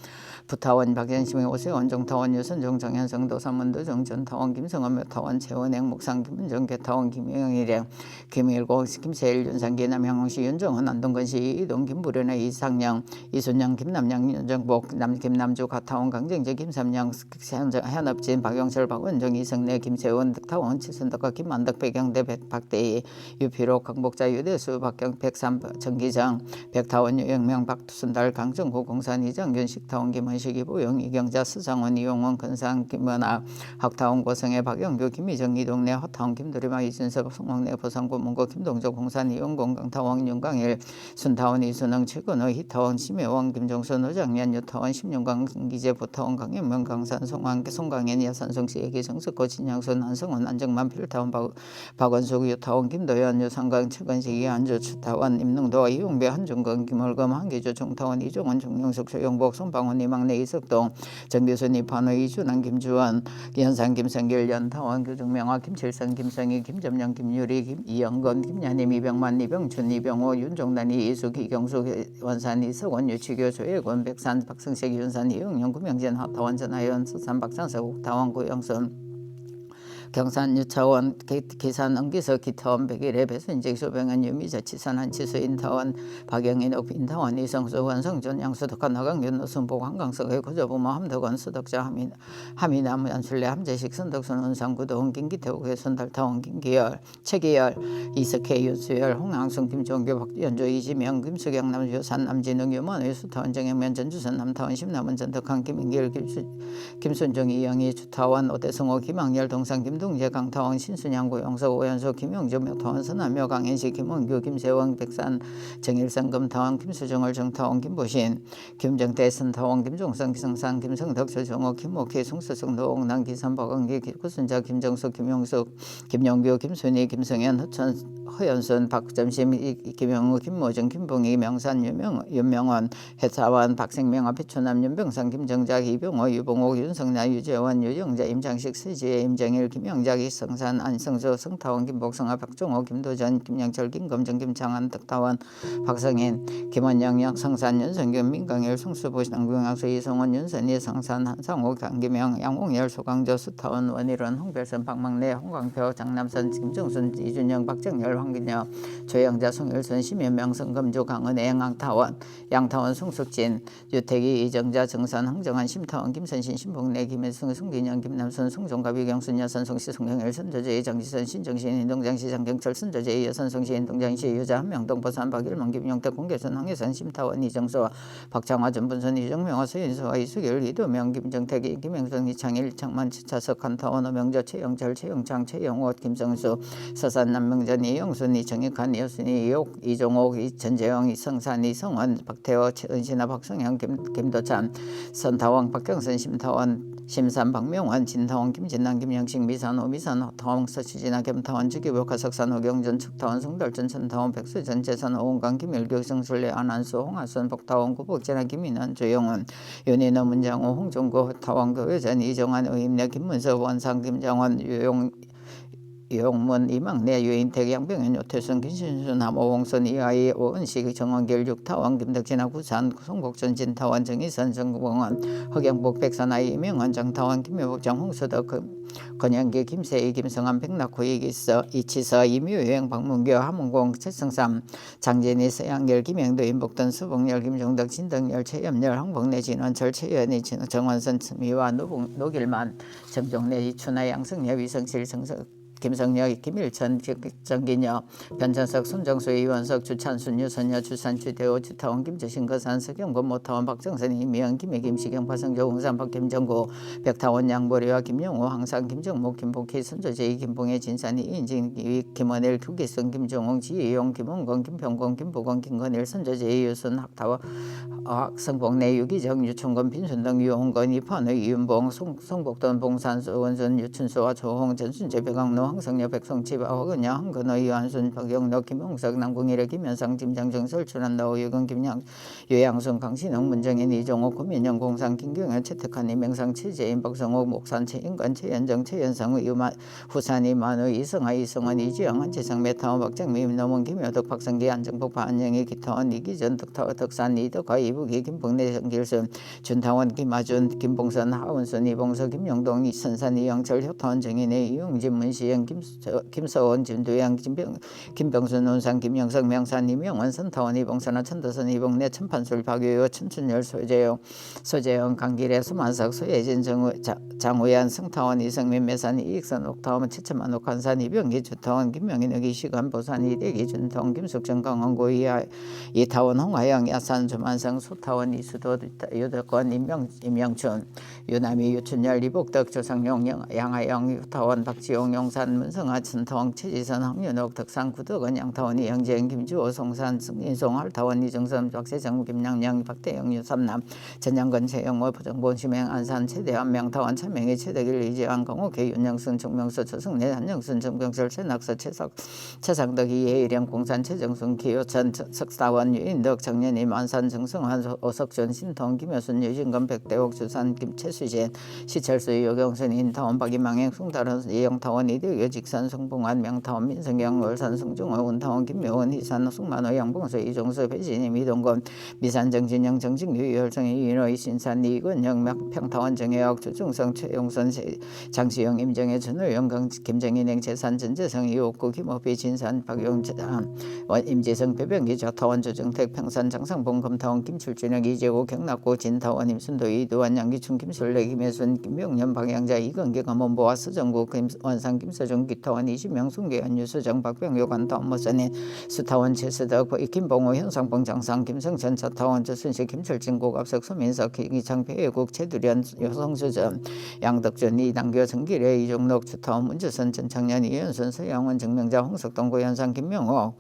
부타원, 박현심의 오세원, 정타원, 유선종, 정현성, 도삼문, 도정, 전타원, 김성원, 여타원, 최원행, 김은행, 목상, 김은정, 개타원, 김영일행, 김일고, 김세일, 윤상, 김남향홍씨, 윤정은, 안동건씨, 이동, 김부련의 이상영, 이순영, 김남양, 윤정복, 김남주, 가타원, 강정재, 김삼영, 현업진, 박영철, 박원정, 이성래, 김세원, 덕타원, 치순덕과 김만덕, 백영대, 박대희, 유피로, 강복자, 유대수, 박경, 백삼, 정기장, 백타원, 유영명, 박순달, 강정구, 공산, 이정균, 식타원, 김원식, 이보영, 이경자, 수장원, 이용원, 건상, 김원아, 학타원, 고성애, 박영규, 김희정, 이동래, 허타원, 김도리마, 이준섭, 송홍래, 보상구, 문고, 김동조, 공산, 이용공, 강타원, 윤강일, 순타원, 이순영, 최근호, 희타원, 심혜원, 김종수, 노장년, 유타원, 심윤강, 기재, 보타원, 강현명, 강산, 송강현, 여산성씨, 애기, 정석고, 진양수, 난성원, 안정만, 필타원, 박원숙, 유타원, 김도현, 유상강, 최건식, 이한주, 추타원, 임능도, 이용배, 한중건, 김월검, 한기주, 정타원, 이종원, 정영숙, 조영복, 손방원, 이막내, 이석동, 정교순, 이판호, 이준환, 김주원, 연산, 김성길, 연타원, 교정명화, 김칠선, 김성희, 김점영, 김유리, 이영건, 김야님, 이병만, 이병춘, 이병호, 윤종단, 이희숙, 이경수, 원산, 이석원, 유치교, 조혜권, 백산, 박승식, 윤산, 이영영, 구명진, 하타원, 전하연, 서산, 박상석, 옥타원, 고영선, 경산, 유차원, 기산, 응기석, 기타원, 백일의 배순직, 소병은, 유미자, 치산, 한치수, 인타원, 박영인, 인타원, 이성수, 원성준, 양수덕한, 나강윤, 노순복, 한강석, 고조부모, 함덕원, 수덕자, 함이남, 안술래, 함재식, 선덕순, 은상구동, 김기태우, 손달타원, 김기열, 최기열, 이석혜, 유수열, 홍항순, 김종교, 박연조, 이지명, 김수경, 남유산, 남진웅, 유만의, 수타원, 정영면, 전주선, 남타원, 심남원, 전덕한, 김인길, 김순종, 이영희, 주타원, 오대성호, 김학열, 동상, 김동재, 강타원, 신순양, 고영석, 오연석, 김용주, 묘타원, 선남묘, 강현식, 김원규, 김세원, 백산, 정일성, 금타원, 김수정을, 정타원, 김보신, 김정태, 선타원, 김종성, 기성산, 김성덕, 조정호, 김옥희, 송수석, 노옥남, 기산, 박은기, 구순자, 김정숙, 김용숙, 김용규, 김순희, 김성현, 허연순, 박점심, 김영우, 김모정, 김봉희, 명산, 윤명원, 해사원, 박생명아, 피초남, 윤병상, 김정작, 이병호, 유봉옥, 윤성나, 유재원, 유영자, 임장식, 서지혜, 임정일, 김영작, 이성산, 안성수, 성타원, 김복성아, 박종호, 김도전, 김영철, 김검정, 김창환, 덕타원, 박성인, 김원영, 양성산, 윤성균, 민강일, 송수보, 남궁양수, 이성원, 윤선희, 성산, 한상호, 강기명, 양홍열, 소강조, 수타원, 원일원, 홍별선, 박막래, 홍광표, 장남선, 김정순, 이준영, 박정열, 황기녀, 조영자, 송일순, 심연명, 성금주, 강은혜, 양타원, 송숙진, 유태기, 이정자, 정산, 황정환, 심타원, 김선신, 신봉래, 김혜승, 송기영, 김남순, 송종갑, 이경순, 여선, 송씨, 송경일, 선조제이, 장지선, 신정신, 인동장시, 장경철, 선조제이, 여선, 송씨, 인동장시, 유자, 한명동, 보산, 박일문, 김용택, 공개선, 황혜선, 심타원, 이정수와 박창화, 전분선, 이정명화, 서인수와 이수결, 이도명, 김정택, 김영선, 이창일, 창만, 지차석, 한타원, 어명조, 최영철, 최영창, 최영호, 김성수, 서산, 남명전, 이영순, 이정익한, 이여순이, 이옥, 이종옥, 이전재영, 이성산, 이성원, 박태호, 최은신아, 박성영, 김도찬, 선타원, 박경선, 심타원, 심산, 박명환, 진타원, 김진남, 김영식, 미산호, 미산호, 서치진아, 겸타원, 주기복, 가석산, 호경전, 축타원, 송달전, 천타원, 백수전, 재산, 오은강, 김일교, 성술래, 안한수, 홍하순, 복타원, 구복진아, 김인환, 조영훈, 윤인호, 문장호, 홍종구, 타원, 교회전, 이정환, 의임내, 김문석, 원상, 김정원, 유용문, 이막내, 유인택, 양병현, 요태순, 김신순, 함오홍선, 이하이, 오은식, 정원길, 육타원, 김덕진아, 구산, 송복전, 진타원, 정희선, 정봉원, 허경복, 백선아, 이명원, 장타원, 김효복, 장홍수덕, 건영기, 김세희, 김성한, 백낙호, 이치서, 이묘여행, 박문교, 함은공, 최성삼, 장진희, 서양열, 김영도, 임복돈, 수봉열, 김종덕, 진덕열, 최염열, 황복래, 진원철, 최연희, 정원선, 미화, 노길만, 정종래, 이춘하, 양성엽, 이성실, 김성혁, 김일천, 정기녀, 변천석, 손정수, 이원석, 주찬순, 유선여, 주산, 주대호, 주타원, 김재신, 거산, 서경권, 모타원, 박정선, 이미영, 김해, 김시경, 화성조, 홍산, 박김정구, 백타원, 양보리와 김영호, 항상, 김정목, 김복희, 선조제이, 김봉혜, 진산이, 인진, 김원일, 규기성, 김정홍, 지혜용, 김원건, 김평건, 김보건, 김건일, 선조제이, 유순, 학타원, 성복내, 유기정, 유충건, 빈순등, 유홍건, 이판의, 이윤봉, 송복돈, 봉산수, 원순, 유춘수와 조홍, 전순재, 백왕로, 황성여, 백성치, 허근여, 한근호, 이완순, 박영덕, 김홍석, 남궁일의 김현상, 김장정, 설춘한, 노유근, 유양순, 강신흥, 문정인, 이종옥, 구민영, 공상, 김경현, 채택한, 이명상, 최재인, 박성옥, 목산, 최인관, 최연정, 최연성, 후산, 이만우, 이성하, 이성원, 이지영, 한채상, 메타원, 박정미, 임노문, 김효덕, 박성기, 안정복, 반영희, 기타원, 이기전, 덕산, 이덕화, 이북이 김봉래 정길순 준타원 김아준 김봉선 하원순 이봉서 김영동 이선산 이영철 효타원 정인혜 이용진 문시영 김서원 진두양 김병순 논산 김영석 명산 이명원 선타원 이봉선아 천도선 이봉래 천판술 박유효 천춘열 소재영 강길의 수만석 소예진 장우ያን 승타원 이성민 매산 이익선 옥타원 최천만 옥한산 이병기 주타원 김명인 의기시간 보산 이대기 준통 김숙정 강원고 이타원 홍하영 야산 주만성 수타원 이수도 유덕권 임명춘 유남이 유춘열 이복덕 조상용 양하영 유타원 박지용 용산 문성아 천타원 최지선 황윤옥 덕산 구덕원 양타원 이영재영 김주호 송산 승인송 할타원 이정선 박세정 김양양 박대영 유삼남 전양건 최영모 부정본 심행 안산 최대한 명타원 천명희 최대길 이재환 강호계 윤영순 정명수 조승래 한영순 정병설 최낙서 최상덕 이혜일영 공산 최정순 기호천 석사원 유인덕 정년임 안산 정승환 오석준 신통 김효순 유진건 백대옥 주산 김채수진 시철수 유경순 인타원 박이망행 숭다른 이영타원 이대교 직산 성봉환 명타원 민성경 월산 성중호 운타원 김묘원 희산 숙만호 양봉수 이종수 배진임 이동건 미산 정진영 정직류 유혈성 이인호 이신산 이근영 평타원 정혜혁 주중성 최용선 장시영 임정혜 전우영 김정인행 재산 전재성 이옥구 김호비 진산 박용 임재성 배병기 좌타원 조정택 평산 장상봉 검타원 김출준영 이재호 경락고 진타원 임순도 이두환 양기춘 김술래 김혜순 김명년 방향자 이건기 감원보아 서정구 김원상 김서중 기타원 이시명 순계현 유수정 박병효 관타원 모선인 수타원 최수덕 김봉호 현상봉 장상 김성천 차타원 조순식 김철진 고갑석 소민석 기창 배혜국 최두련 여성수전 양덕준 이당교 정길의 이종록 주타원 문주선 전창년 이현순 서양원 정명자 홍석동 고현상 김명호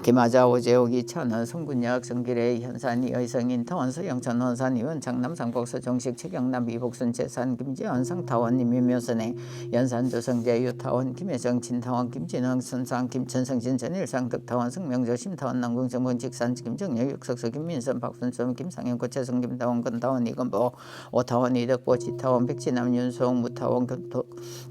김하자 오재옥 이찬원 성군역 정길의 현산 이의성 인타원 서영천 원산 이원창 남상복 서정식 최경남 이복순 재산 김재원 상타원 임미묘선의 연산 조성재 유타원 김혜정 진타원 김진흥 선상 김천성진 전일상 덕타원 성명조 심타원 남궁 정봉 직산 김정렬 육석수 김민선 박순수 김상현 고채성 김타원 건타원 이건보 오타원 이덕보 지타원 백진남 윤송 무타원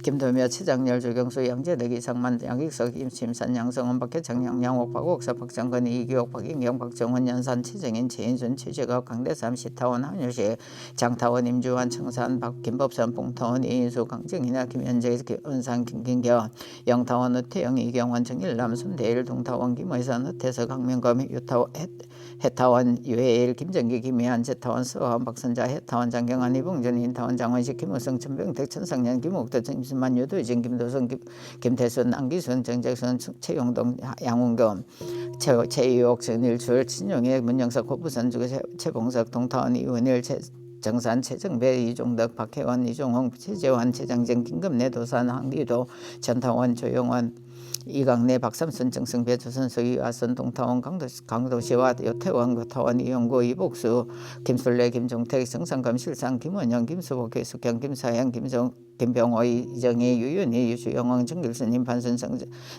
김도며 최장렬 조경수 양재덕 이상만 양익석 김심산 양성원 박혜창 양양옥 박옥사 박정건 이기옥 박인경 박정원 연산 최정인 최인순 최재갑 강대삼 시타원 한효시 장타원 임주환 청산 김법선 봉타원 이인수 강정이나 김현재 은상 김kin경 영타원 의태영 이경환 정일남 손대일 동타원 김의선 의태서 강명검 유타원 해타원 유해일 김정기 김희한 제타원 서한 박선자 해타원 장경환 이봉준 인타원 장원식 김우성 천병택 천상년 김옥도 김순만 유도진 김도성 김태순 안기순 정재순 최용동 양운겸 최유옥 전일출 친용의 문영석 고부선 주거 최봉석 동타원 이원일 정산 최정배 이종덕 박혜원 이종홍 최재환 최장정 김금래 도산 황기도 전타원 조영원 이강래 박삼순 정승배 조선수 이화선 동타원 강도시와 여태원 고타원 이용고 이복수 김술래 김종택 정상감 실상 김원영 김수복 계숙경 김사양 김병호 이정희 유윤희 유주영왕 정길스님 판순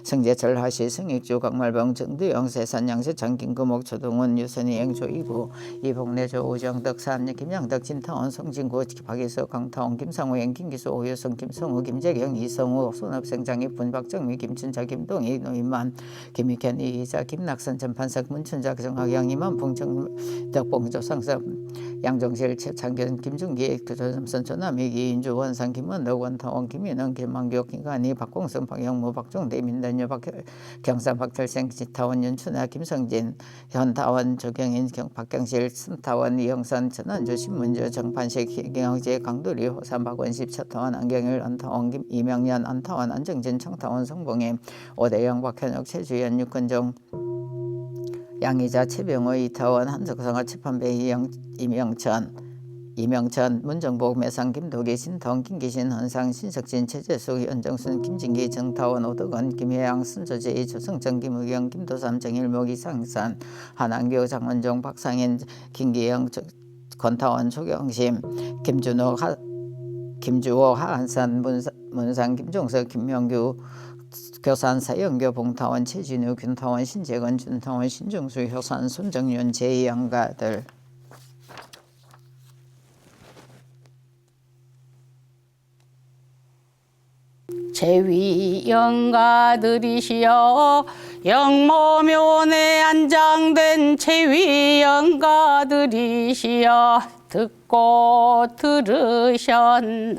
성재철 하시 성익주 강말봉 정두영 세산 양세창 김금옥 조동원 유선희 eng조 이부 이복래 조우정 덕산 김양덕 진타원 성진구 박예석 강타원 김상우 김기수 오유성 김성우 김재경 이성우 손업생장 이분 박정미 김춘자 김동희 노인만 김익현 이기자 김낙선 전판석 문춘자 정학영 이만풍 정덕봉조 상섭 양정실 최창견 김중기 조점선 조남희 이인주 원상 김원덕 원타원 김인원 김만교 김관희 박공성 박영모 박종대 민단여 경산 박철생 지타원 윤춘아 김성진 현타원 조경인 박경실 순타원 이영선 전원주 신문주 정판식 김경재 강도리 호산 박원십 차타원 안경일 안타원 이명년 안타원 안정진 청타원 성봉임 오대영 박현옥 최주연 육건종 양이자 최병호 이타원 한석성화 최판배 이명천 문정복 매상 김도기 신통 김기신 헌상 신석진 최재숙 연정순 김진기 정타원 오덕원 김혜양 순조제 조성정 김의경 김도삼 정일목 이상산 한안교 장원종 박상인 김기영 권타원 조경심 김주호 하한산 문상 김종석 김명규 교산 사영교 봉타원 최진우 균타원 신재건 준타원 신정수 효산 손정윤 제2양가들 제위 영가들이시여 영모면에 안장된 체위 영가들이시여 듣고 들으셨나이까.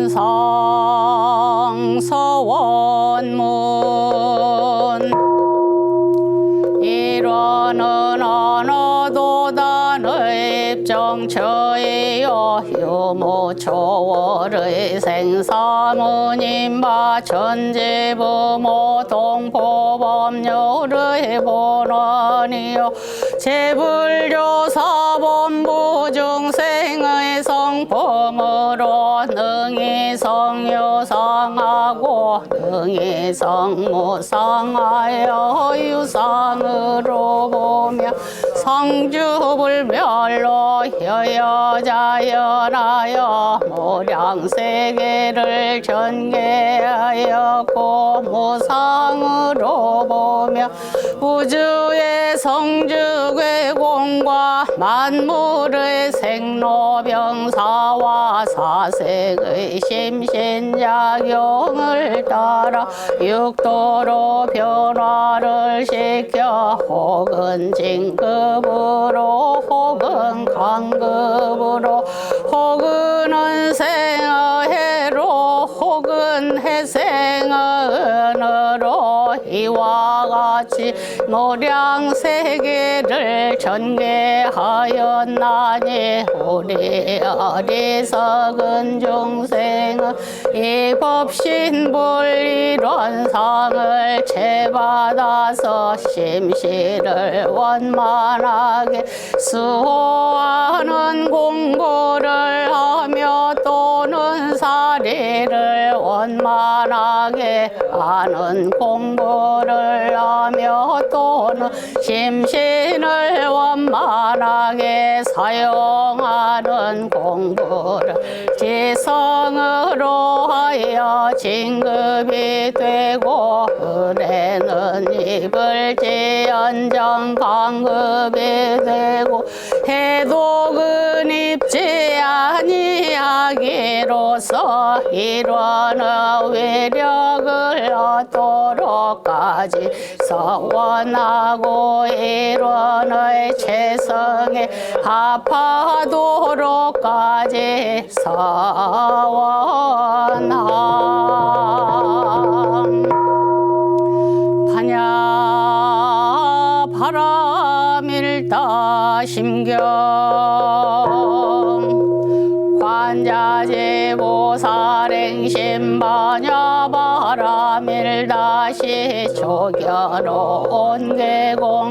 일원성 서원문 일원은 언어도단의 입정처이요 유무초월의 생사무님바 천지부모 동포법률의 본원이요 제불교사본부 중생의 성품으로 능히 성유상하고 능히 성무상하여 유상으로 보며 성주불멸로 여여자연하여 무량세계를 전개하였고 무상으로 보며 우주의 성주괴공과 만물의 생로병사와 사색의 심신작용을 따라 육도로 변화를 시켜 혹은 진급으로 혹은 강급으로 혹은 은생어해로 혹은 해생어은으로 이와 같이 무량세계를 전개하였나니 우리 어리석은 중생은 이 법신불이론상을 채받아서 심시를 원만하게 수호하는 공부를 하며 또는 사리를 원만하게 하는 공부를 하며 또는 심신을 원만하게 사용하는 공부를 지성으로 하여 진급이 되고 은혜는 입을지연정 강급이 되고 해독은 입지 아니하기로서 일원의 위력을 얻도록까지 서원하고 일원의 최성에 합하도록까지 서원함. 반야 바람일다 심경 관자지보살행심 반야 바람일다시 조견호 온계공도일체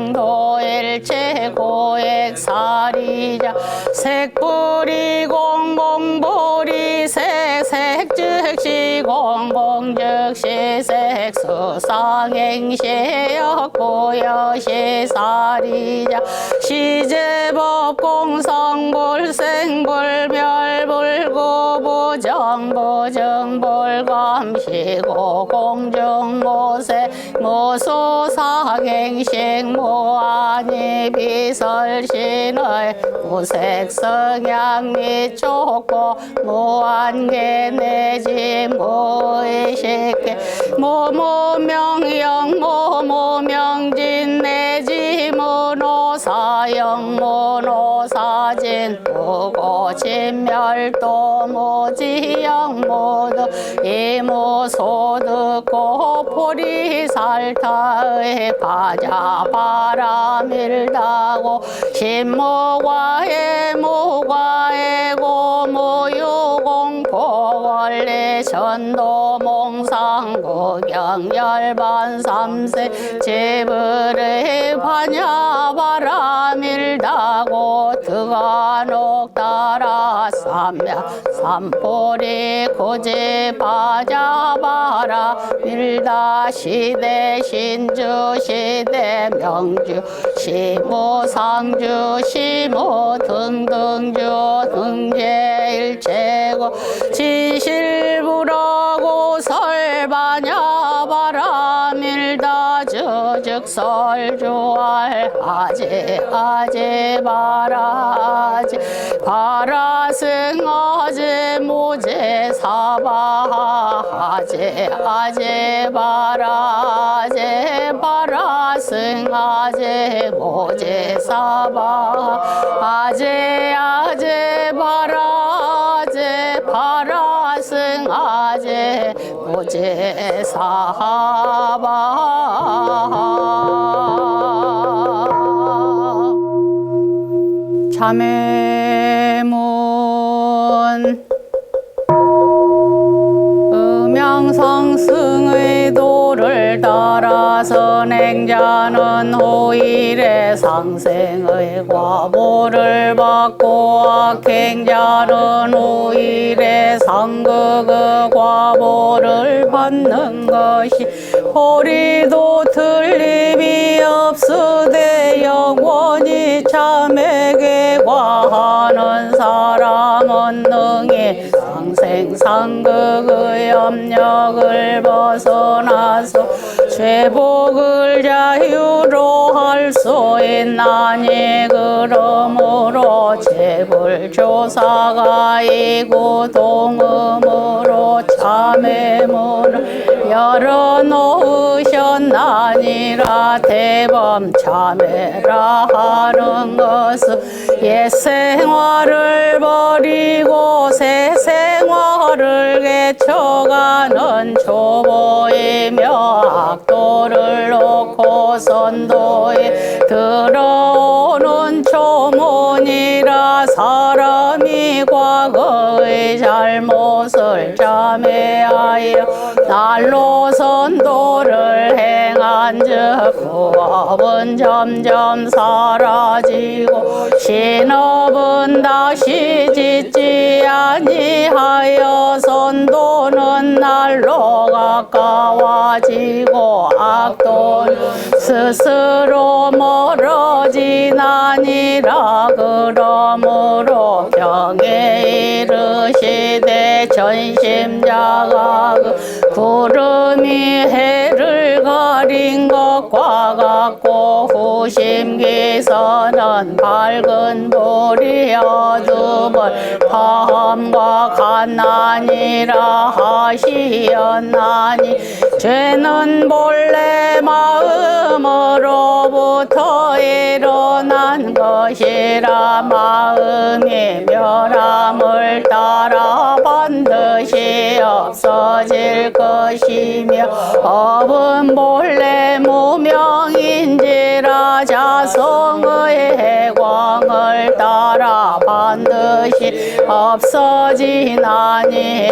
고액사리자 색불이 공공불이 색즉시 공공즉시 색수상행시였고여시 사리자 시제법 공성불생불멸불고부정부정불감시고 공중모세 무소사행식 무한히 비설신의 무색성향 및 촉고 무한계 내지 무의식계 무무명영 무무명진 내지 무노사영 무노사진 무고진멸도 무지영 무득 이무소득고 포리살타의 바자 바람일다고 신무과의 무과의 고무유공포 원리 전도 몽상구경 열반 삼세 지불의 반야 바람일다고 드간옥 따라 삼야 삼포리 고지 바자 바람일다 시대 신주 시대 명주 시무 상주 시무 등등주 등제일체고 진실부라고 설반야 바람일다 주즉 득설주알 아제 바라제 바라승아제 모제 사바 아제 바라제 바라승아제 모제 사바 아제 바라제 바라승아제 모제 사바 참회문 음양상승의 도를 따라서 냉자는 호일의 상생의 과보를 받고 악행자는 호일의 상극의 과보를 받는 것이 호리도 틀림이 없으되 영원히 참에게 과하는 사람은 능히 상생상극의 염력을 벗어나서 죄복을 자유로 할 수 있나니 그러므로 재불조사가 이고 동음으로 참회문을 열어놓으셨나니라. 대범 참회라 하는 것은 옛 생활을 버리고 새 생활을 개척하는 초보이며 악도를 놓고 선도에 들어오는 초문이라. 사람이 과거의 잘못을 참회하여 날로 선도를 행한즉 부업은 점점 사라지고 신업은 다시 짓지 아니하여 선도는 날로 가까워지고 악도는 스스로 멀어지나니라. 그러므로 경에 이르시되 전심자가 구름이 해를 가린 것과 같고 후심기서는 밝은 불이 어둠을 파함과 같나니라 하시었나니 죄는 본래 마음으로부터 일어난 것이라. 마음이 멸함을 따라 반드시 없어질 것이며 업은 본래 무명인지라. 자성의 해광을 따라 반드시 없어지나니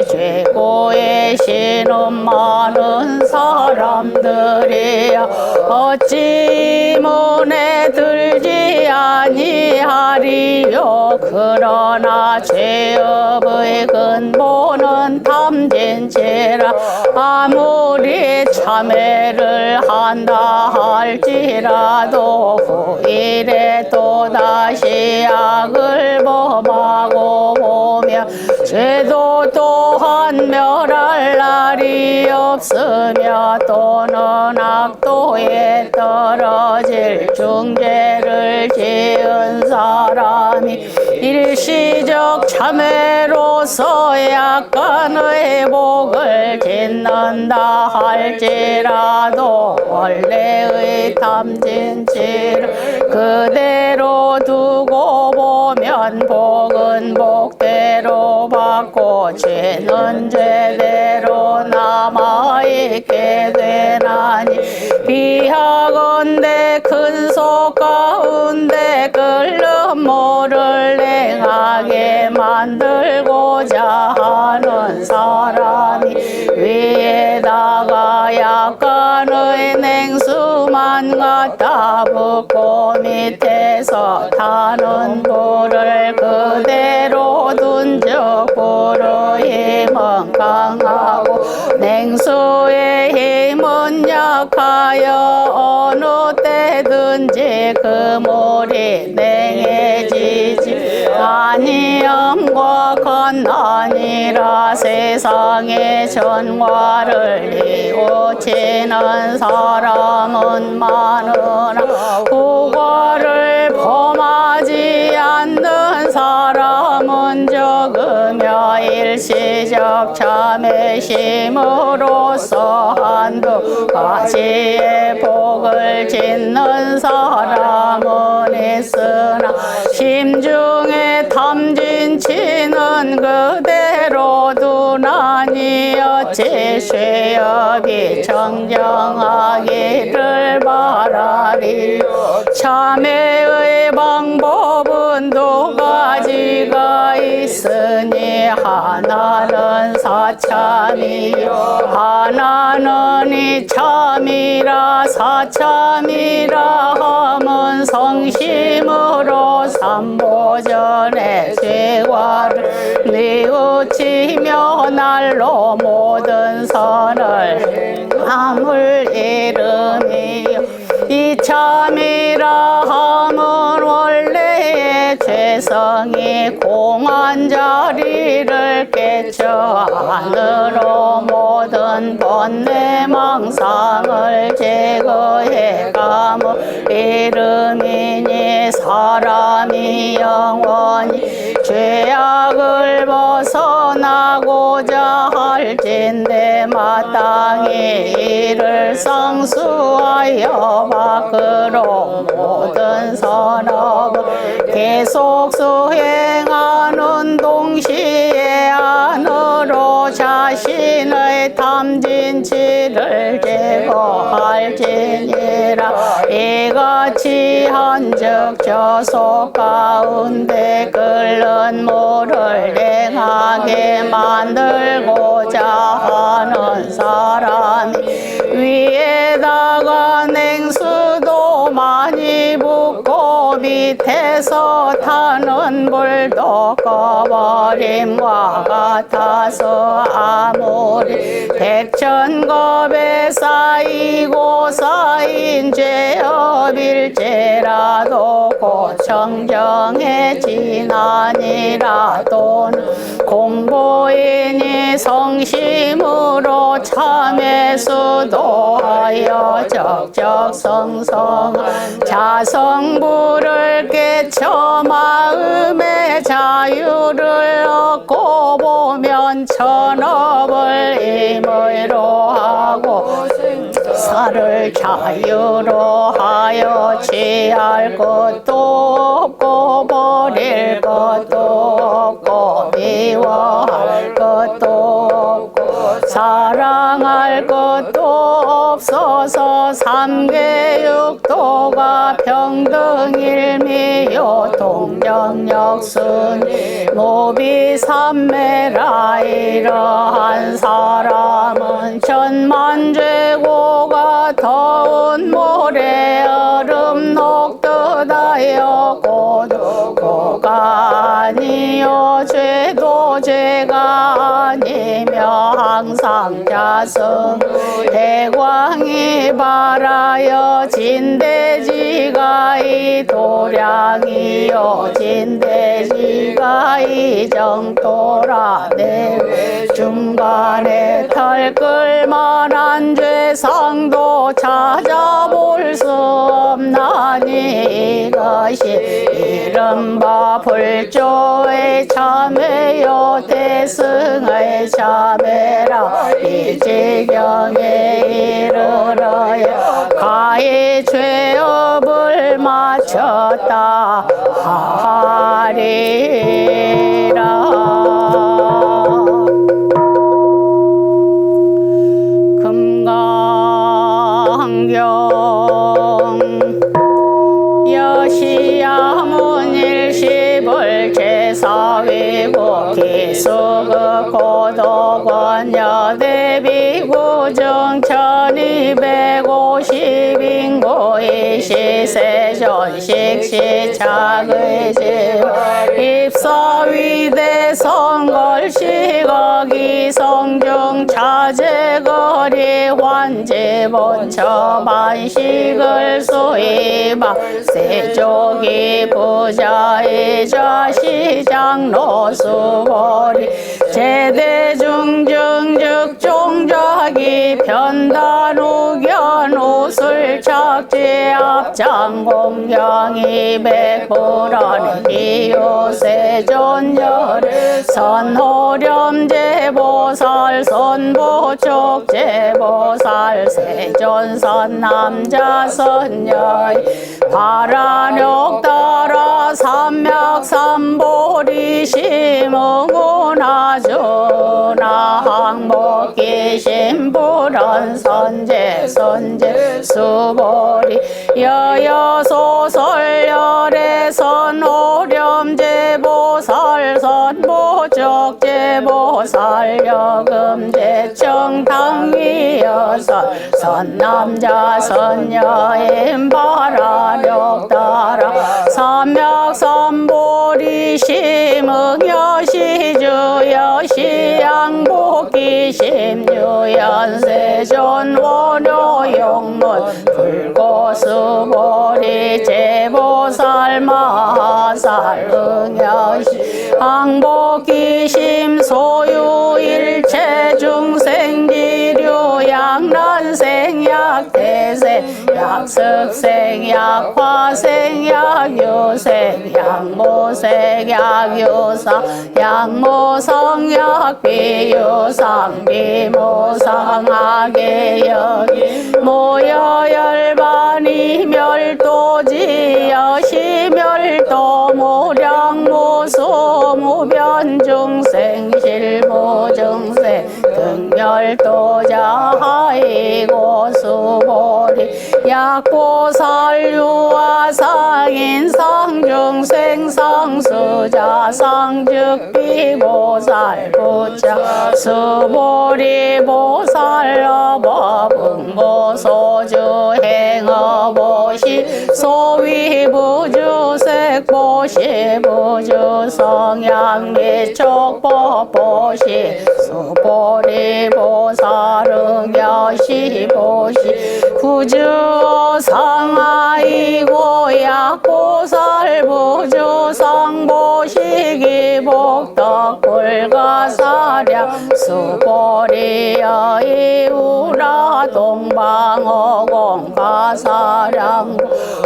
죄고의 신은 많은 사람들이야 어찌 문에 들지 아니하리요. 그러나 죄업의 근본은 탐진치라. 아무리 참회를 한다 할지라도 후일에 또다시 악을 범하고 보면 죄도 또한 멸할 날이 없으며 또는 악도에 떨어질 중죄를 지은 사람이 일시적 참회로서 약간의 복을 짓는다 할지라도 원래의 탐진치를 그대로 두고 보면 복은 복대로 받고 죄는 죄대로 남아있게 되나니. 비하건대 큰 속 가운데 끓는 물을 냉하게 만들고자 하는 사람이 위에다가 약간의 냉수만 갖다 붓고 밑에서 타는 불을 그대로 둔즉 불의 힘은 강하고 냉수의 힘은 약하여 어느 때든지 그 물이 냉해지지 아니함과 같나니라. 세상의 전과를 이웃 치는 사람은 많으나 후과를 범하지 않는 사람은 적으며 일시적 참회심으로써 한두 가지의 복을 짓는 사람은 있으나 심중에 탐진치는 그대로 두나니 어찌 쇠업이 정정하기를 바라리. 참회의 방법은 두 가지가 있으니 하나는 사참이요 하나는 이참이라. 사참이라 함은 성심으로 삼보전의 죄과를 뉘우치며 날로 모든 선을 행함을 이름이요 이참이라 함은 원래의 죄성이 공한 자리를 깨쳐 안으로 모든 번뇌 망상을 제거해 감을 이름이니 사람이 영원히 죄악을 벗어나고자 할진대 마땅히 이를 상수하여 밖으로 모든 선업을 계속 수행하는 동시에 안으로 자신의 탐진치를 제거할지니라. 이같이 한즉 저속 가운데 끓는 물을 냉하게 만들고자 하는 사람이 위에다가 냉수도 많이 붓고 밑에서 타는 불도 꺼버림과 같아서 아무리 백천겁에 쌓이고 쌓인 죄업일지라도 곧 정정해지나니라도는 공보인이 성심으로 참회 수도하여 적적성성한 자성부를 깨쳐 마음의 자유를 얻고 보면 천업을 임의로 하고 살을 자유로 하여 취할 것도 없고 버릴 것도 없고 미워할 것도 없고 사랑할 것도 없어서 삼계육도가 평등일미요 동정역순 무비삼매라. 이러한 사람은 천만죄고가 더운 모래 얼음 녹듯하여 고도고가 아니요 죄도 죄가 아니며 항상 자성 대광이 바라여 진대지가 이 도량이요 진대지가 이 정도라. 내 중간에 털끌만한 죄상도 찾아볼 수 없나니 이것이 이른바 불조의 참회요 대승의 참회라. 이 지경에 이르러야 가히 죄업을 마쳤다 하리라. 금강경 여시야문 일십을 제사위고 기수그 고도권 여대비구 정천 250인구 이시세존식시 착의지 입사위대 선걸시거기 성중 차제거리 환지본처 반식을 수입하 세족이 부자이자 시장로수거리 제대중증즉 종자기 이 편다루견 우술 착지 앞장 공경이 백불안 기요세존열 선호렴제보살 선보촉제보살 세존선남자선녀 바라욕따라 삼맥삼보리 심응운하주나 항복기 심불언선제 선제 수보리 여여소설열의 선호렴제보살 선보적제보살 여금제청당위여설 선남자 선여인 바라력따라 삼맥삼보리 심응여시주여시양복기 심유연세존 원효용문 불고수보리 제보살 마살 응여시 항복기 심소유일체 중생기류 양난생약 대생 약습생 약화생 약유생 약모생 약유사 약모성 약비유상 비모상 악의여기 모여열반이 멸도지 여시멸도 무량무수 무변중생 실무중생 등멸도자 하이고 수보리 약보살유와 상인상중생 상수자 상즉비보살 부처 수보리 보살 어법응보소주 행어보시 소위부주색보시 부주성양미촉법보시 수보리 보살응여시보시 구주상아이고 약보살 부주상보시기 복덕불가사량 수보리여 이우라 동방어공가사량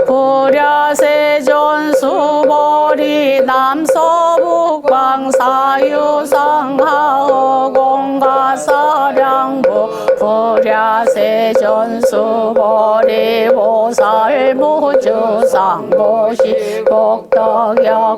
부랴세존 수보리 남서북방사유상하어공가사량부 부랴세존 수보리 보살 무주상보시 복덕약보여시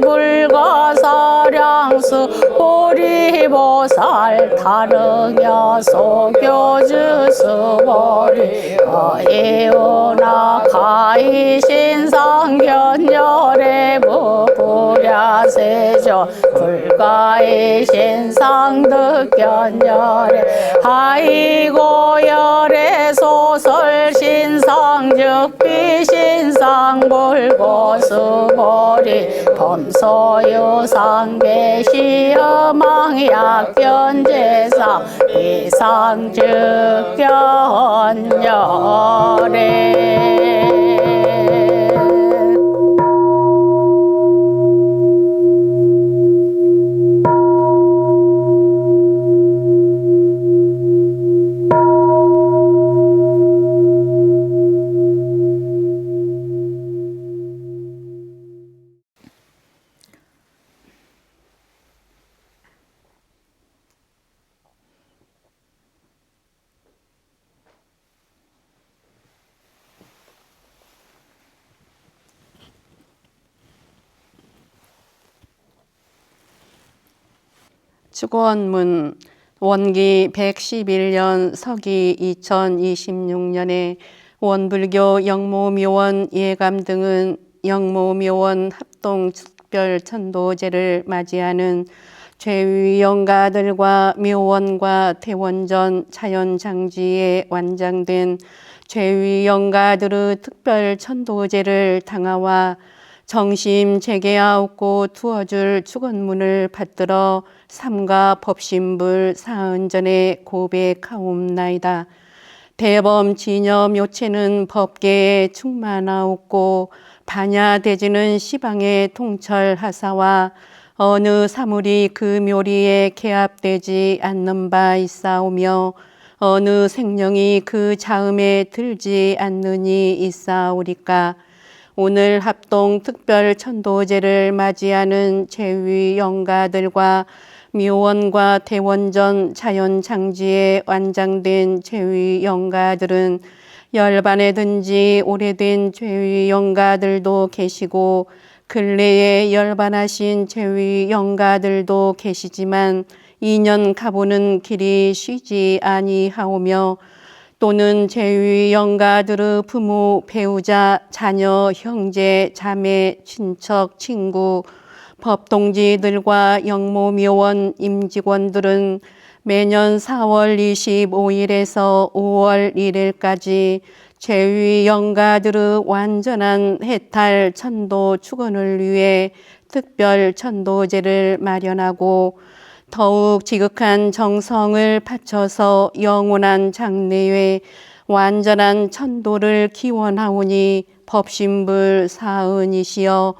불가사량수 보리보살 타릉여 소교주 수보리 어이오나 가이신상견열의 부부랴세존 불가이신상득견열의 하이고열의 소설신상즉비신상불고수보리 범소유상계시여망약견제상 이상즉견열의 축원문 원기 111년 서기 2026년에 원불교 영모묘원 예감 등은 영모묘원 합동 특별 천도제를 맞이하는 죄위영가들과 묘원과 태원전 자연장지에 완장된 죄위영가들의 특별 천도제를 당하와 정심 재개하옵고 두어줄 축원문을 받들어 삼가 법신불 사은전에 고백하옵나이다. 대범 진여 묘체는 법계에 충만하옵고 반야대지는 시방에 통철하사와 어느 사물이 그 묘리에 개합되지 않는 바 있사오며 어느 생명이 그 자음에 들지 않느니 있사오리까. 오늘 합동 특별 천도제를 맞이하는 제위 영가들과 묘원과 대원전 자연장지에 완장된 제위 영가들은 열반에든지 오래된 제위 영가들도 계시고 근래에 열반하신 제위 영가들도 계시지만 2년 가보는 길이 쉬지 아니하오며 또는 제위 영가들의 부모, 배우자, 자녀, 형제, 자매, 친척, 친구, 법동지들과 영모묘원 임직원들은 매년 4월 25일에서 5월 1일까지 제위 영가들의 완전한 해탈 천도 축원을 위해 특별 천도제를 마련하고 더욱 지극한 정성을 바쳐서 영원한 장래에 완전한 천도를 기원하오니 법신불 사은이시여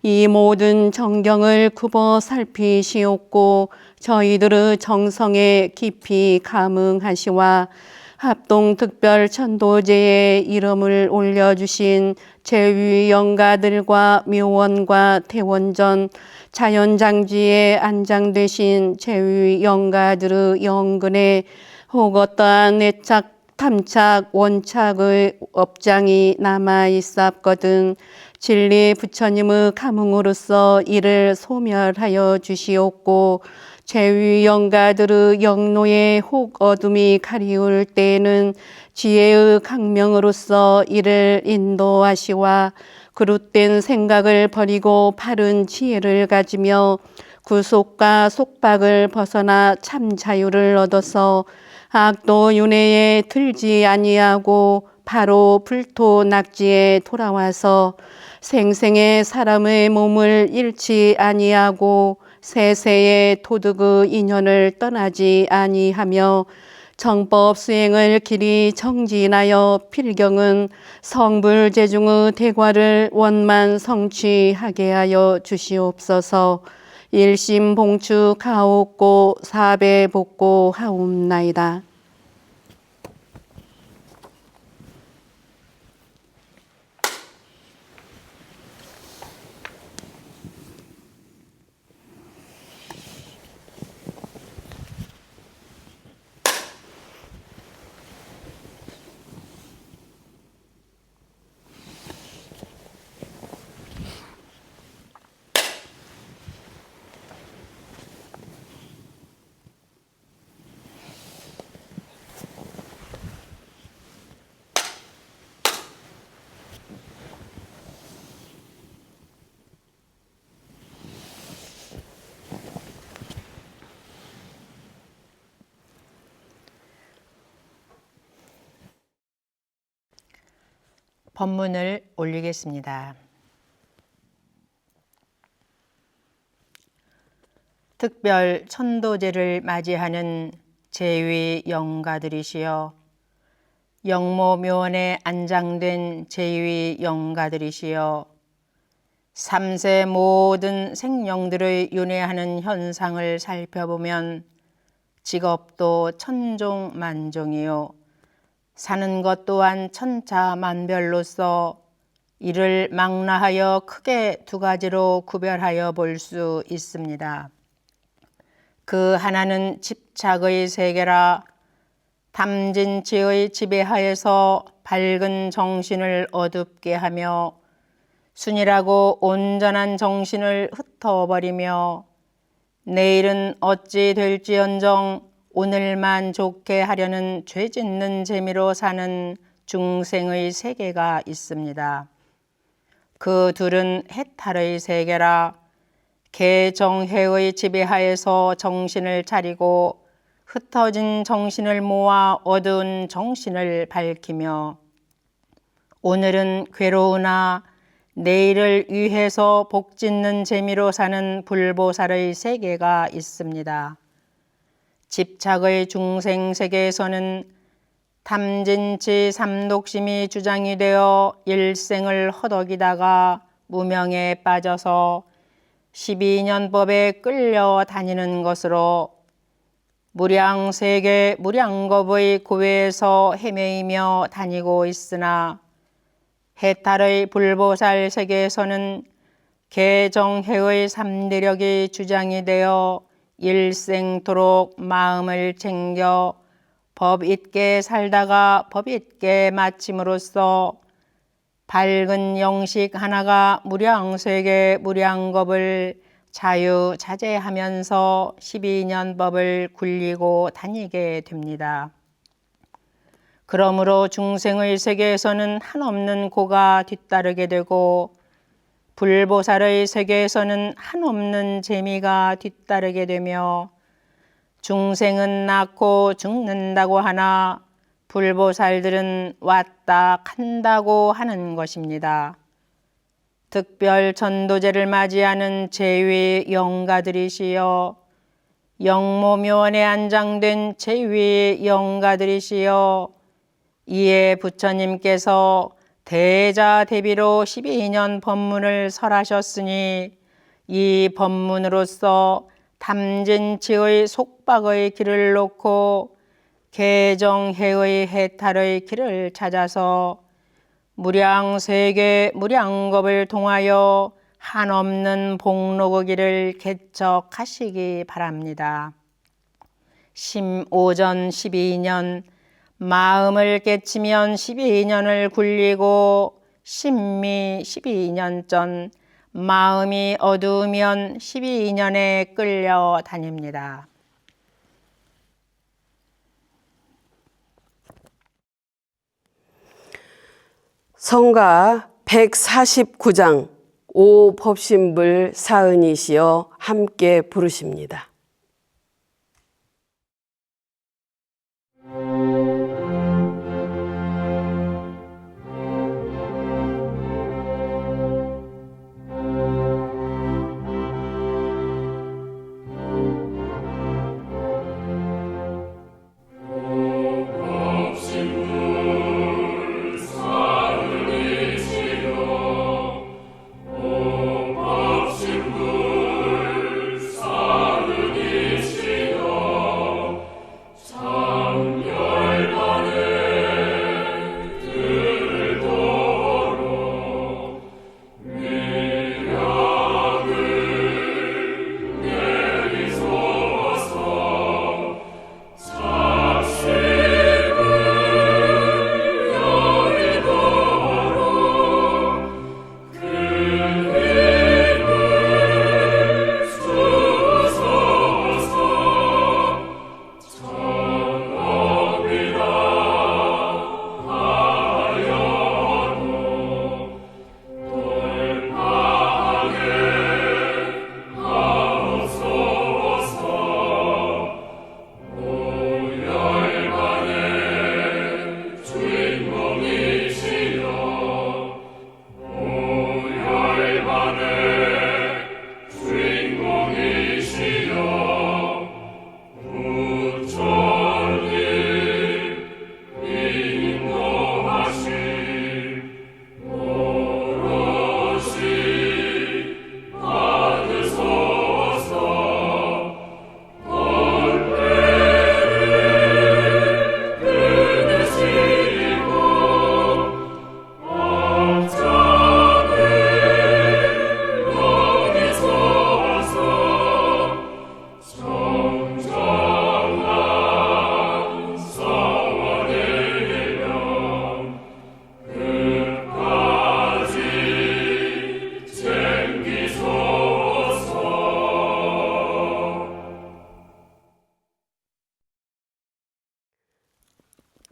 이 모든 정경을 굽어 살피시옵고 저희들의 정성에 깊이 감응하시와 합동 특별 천도제에 이름을 올려주신 제위 영가들과 묘원과 대원전 자연장지에 안장되신 제위 영가들의 영근에 혹 어떠한 애착, 탐착, 원착의 업장이 남아있었거든 진리 부처님의 감흥으로서 이를 소멸하여 주시옵고 제위 영가들의 영노에 혹 어둠이 가리울 때에는 지혜의 강명으로서 이를 인도하시와 그릇된 생각을 버리고 바른 지혜를 가지며 구속과 속박을 벗어나 참 자유를 얻어서 악도 윤회에 들지 아니하고 바로 불토 낙지에 돌아와서 생생의 사람의 몸을 잃지 아니하고 세세의 도덕의 인연을 떠나지 아니하며 정법 수행을 길이 정진하여 필경은 성불제중의 대과를 원만 성취하게 하여 주시옵소서. 일심봉추 가옵고 사배복고 하옵나이다. 법문을 올리겠습니다. 특별 천도제를 맞이하는 제위 영가들이시여 영모묘원에 안장된 제위 영가들이시여 삼세 모든 생령들의 윤회하는 현상을 살펴보면 직업도 천종만종이요 사는 것 또한 천차만별로서 이를 망라하여 크게 두 가지로 구별하여 볼 수 있습니다. 그 하나는 집착의 세계라 탐진치의 지배하에서 밝은 정신을 어둡게 하며 순이라고 온전한 정신을 흩어버리며 내일은 어찌 될지언정 오늘만 좋게 하려는 죄 짓는 재미로 사는 중생의 세계가 있습니다. 그 둘은 해탈의 세계라 개정해의 지배하에서 정신을 차리고 흩어진 정신을 모아 어두운 정신을 밝히며 오늘은 괴로우나 내일을 위해서 복짓는 재미로 사는 불보살의 세계가 있습니다. 집착의 중생 세계에서는 탐진치 삼독심이 주장이 되어 일생을 허덕이다가 무명에 빠져서 12년법에 끌려다니는 것으로 무량세계 무량겁의 고외에서 헤매이며 다니고 있으나 해탈의 불보살 세계에서는 개정해의 삼대력이 주장이 되어 일생토록 마음을 챙겨 법 있게 살다가 법 있게 마침으로써 밝은 영식 하나가 무량세계 무량겁을 자유자재하면서 12년법을 굴리고 다니게 됩니다. 그러므로 중생의 세계에서는 한없는 고가 뒤따르게 되고 불보살의 세계에서는 한없는 재미가 뒤따르게 되며 중생은 낳고 죽는다고 하나 불보살들은 왔다 간다고 하는 것입니다. 특별 전도제를 맞이하는 제위 영가들이시여 영모묘원에 안장된 제위 영가들이시여 이에 부처님께서 대자대비로 12년 법문을 설하셨으니 이 법문으로서 탐진치의 속박의 길을 놓고 개정해의 해탈의 길을 찾아서 무량세계 무량겁을 통하여 한없는 복록의 길을 개척하시기 바랍니다. 심오전 12년 마음을 깨치면 12년을 굴리고 심미 12년 전 마음이 어두우면 12년에 끌려다닙니다. 성가 149장 오법신불 사은이시여 함께 부르십니다.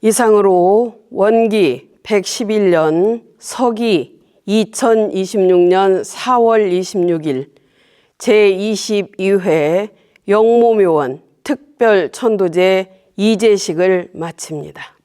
이상으로 원기 111년 서기 2026년 4월 26일 제22회 영모묘원 특별천도제 이제식을 마칩니다.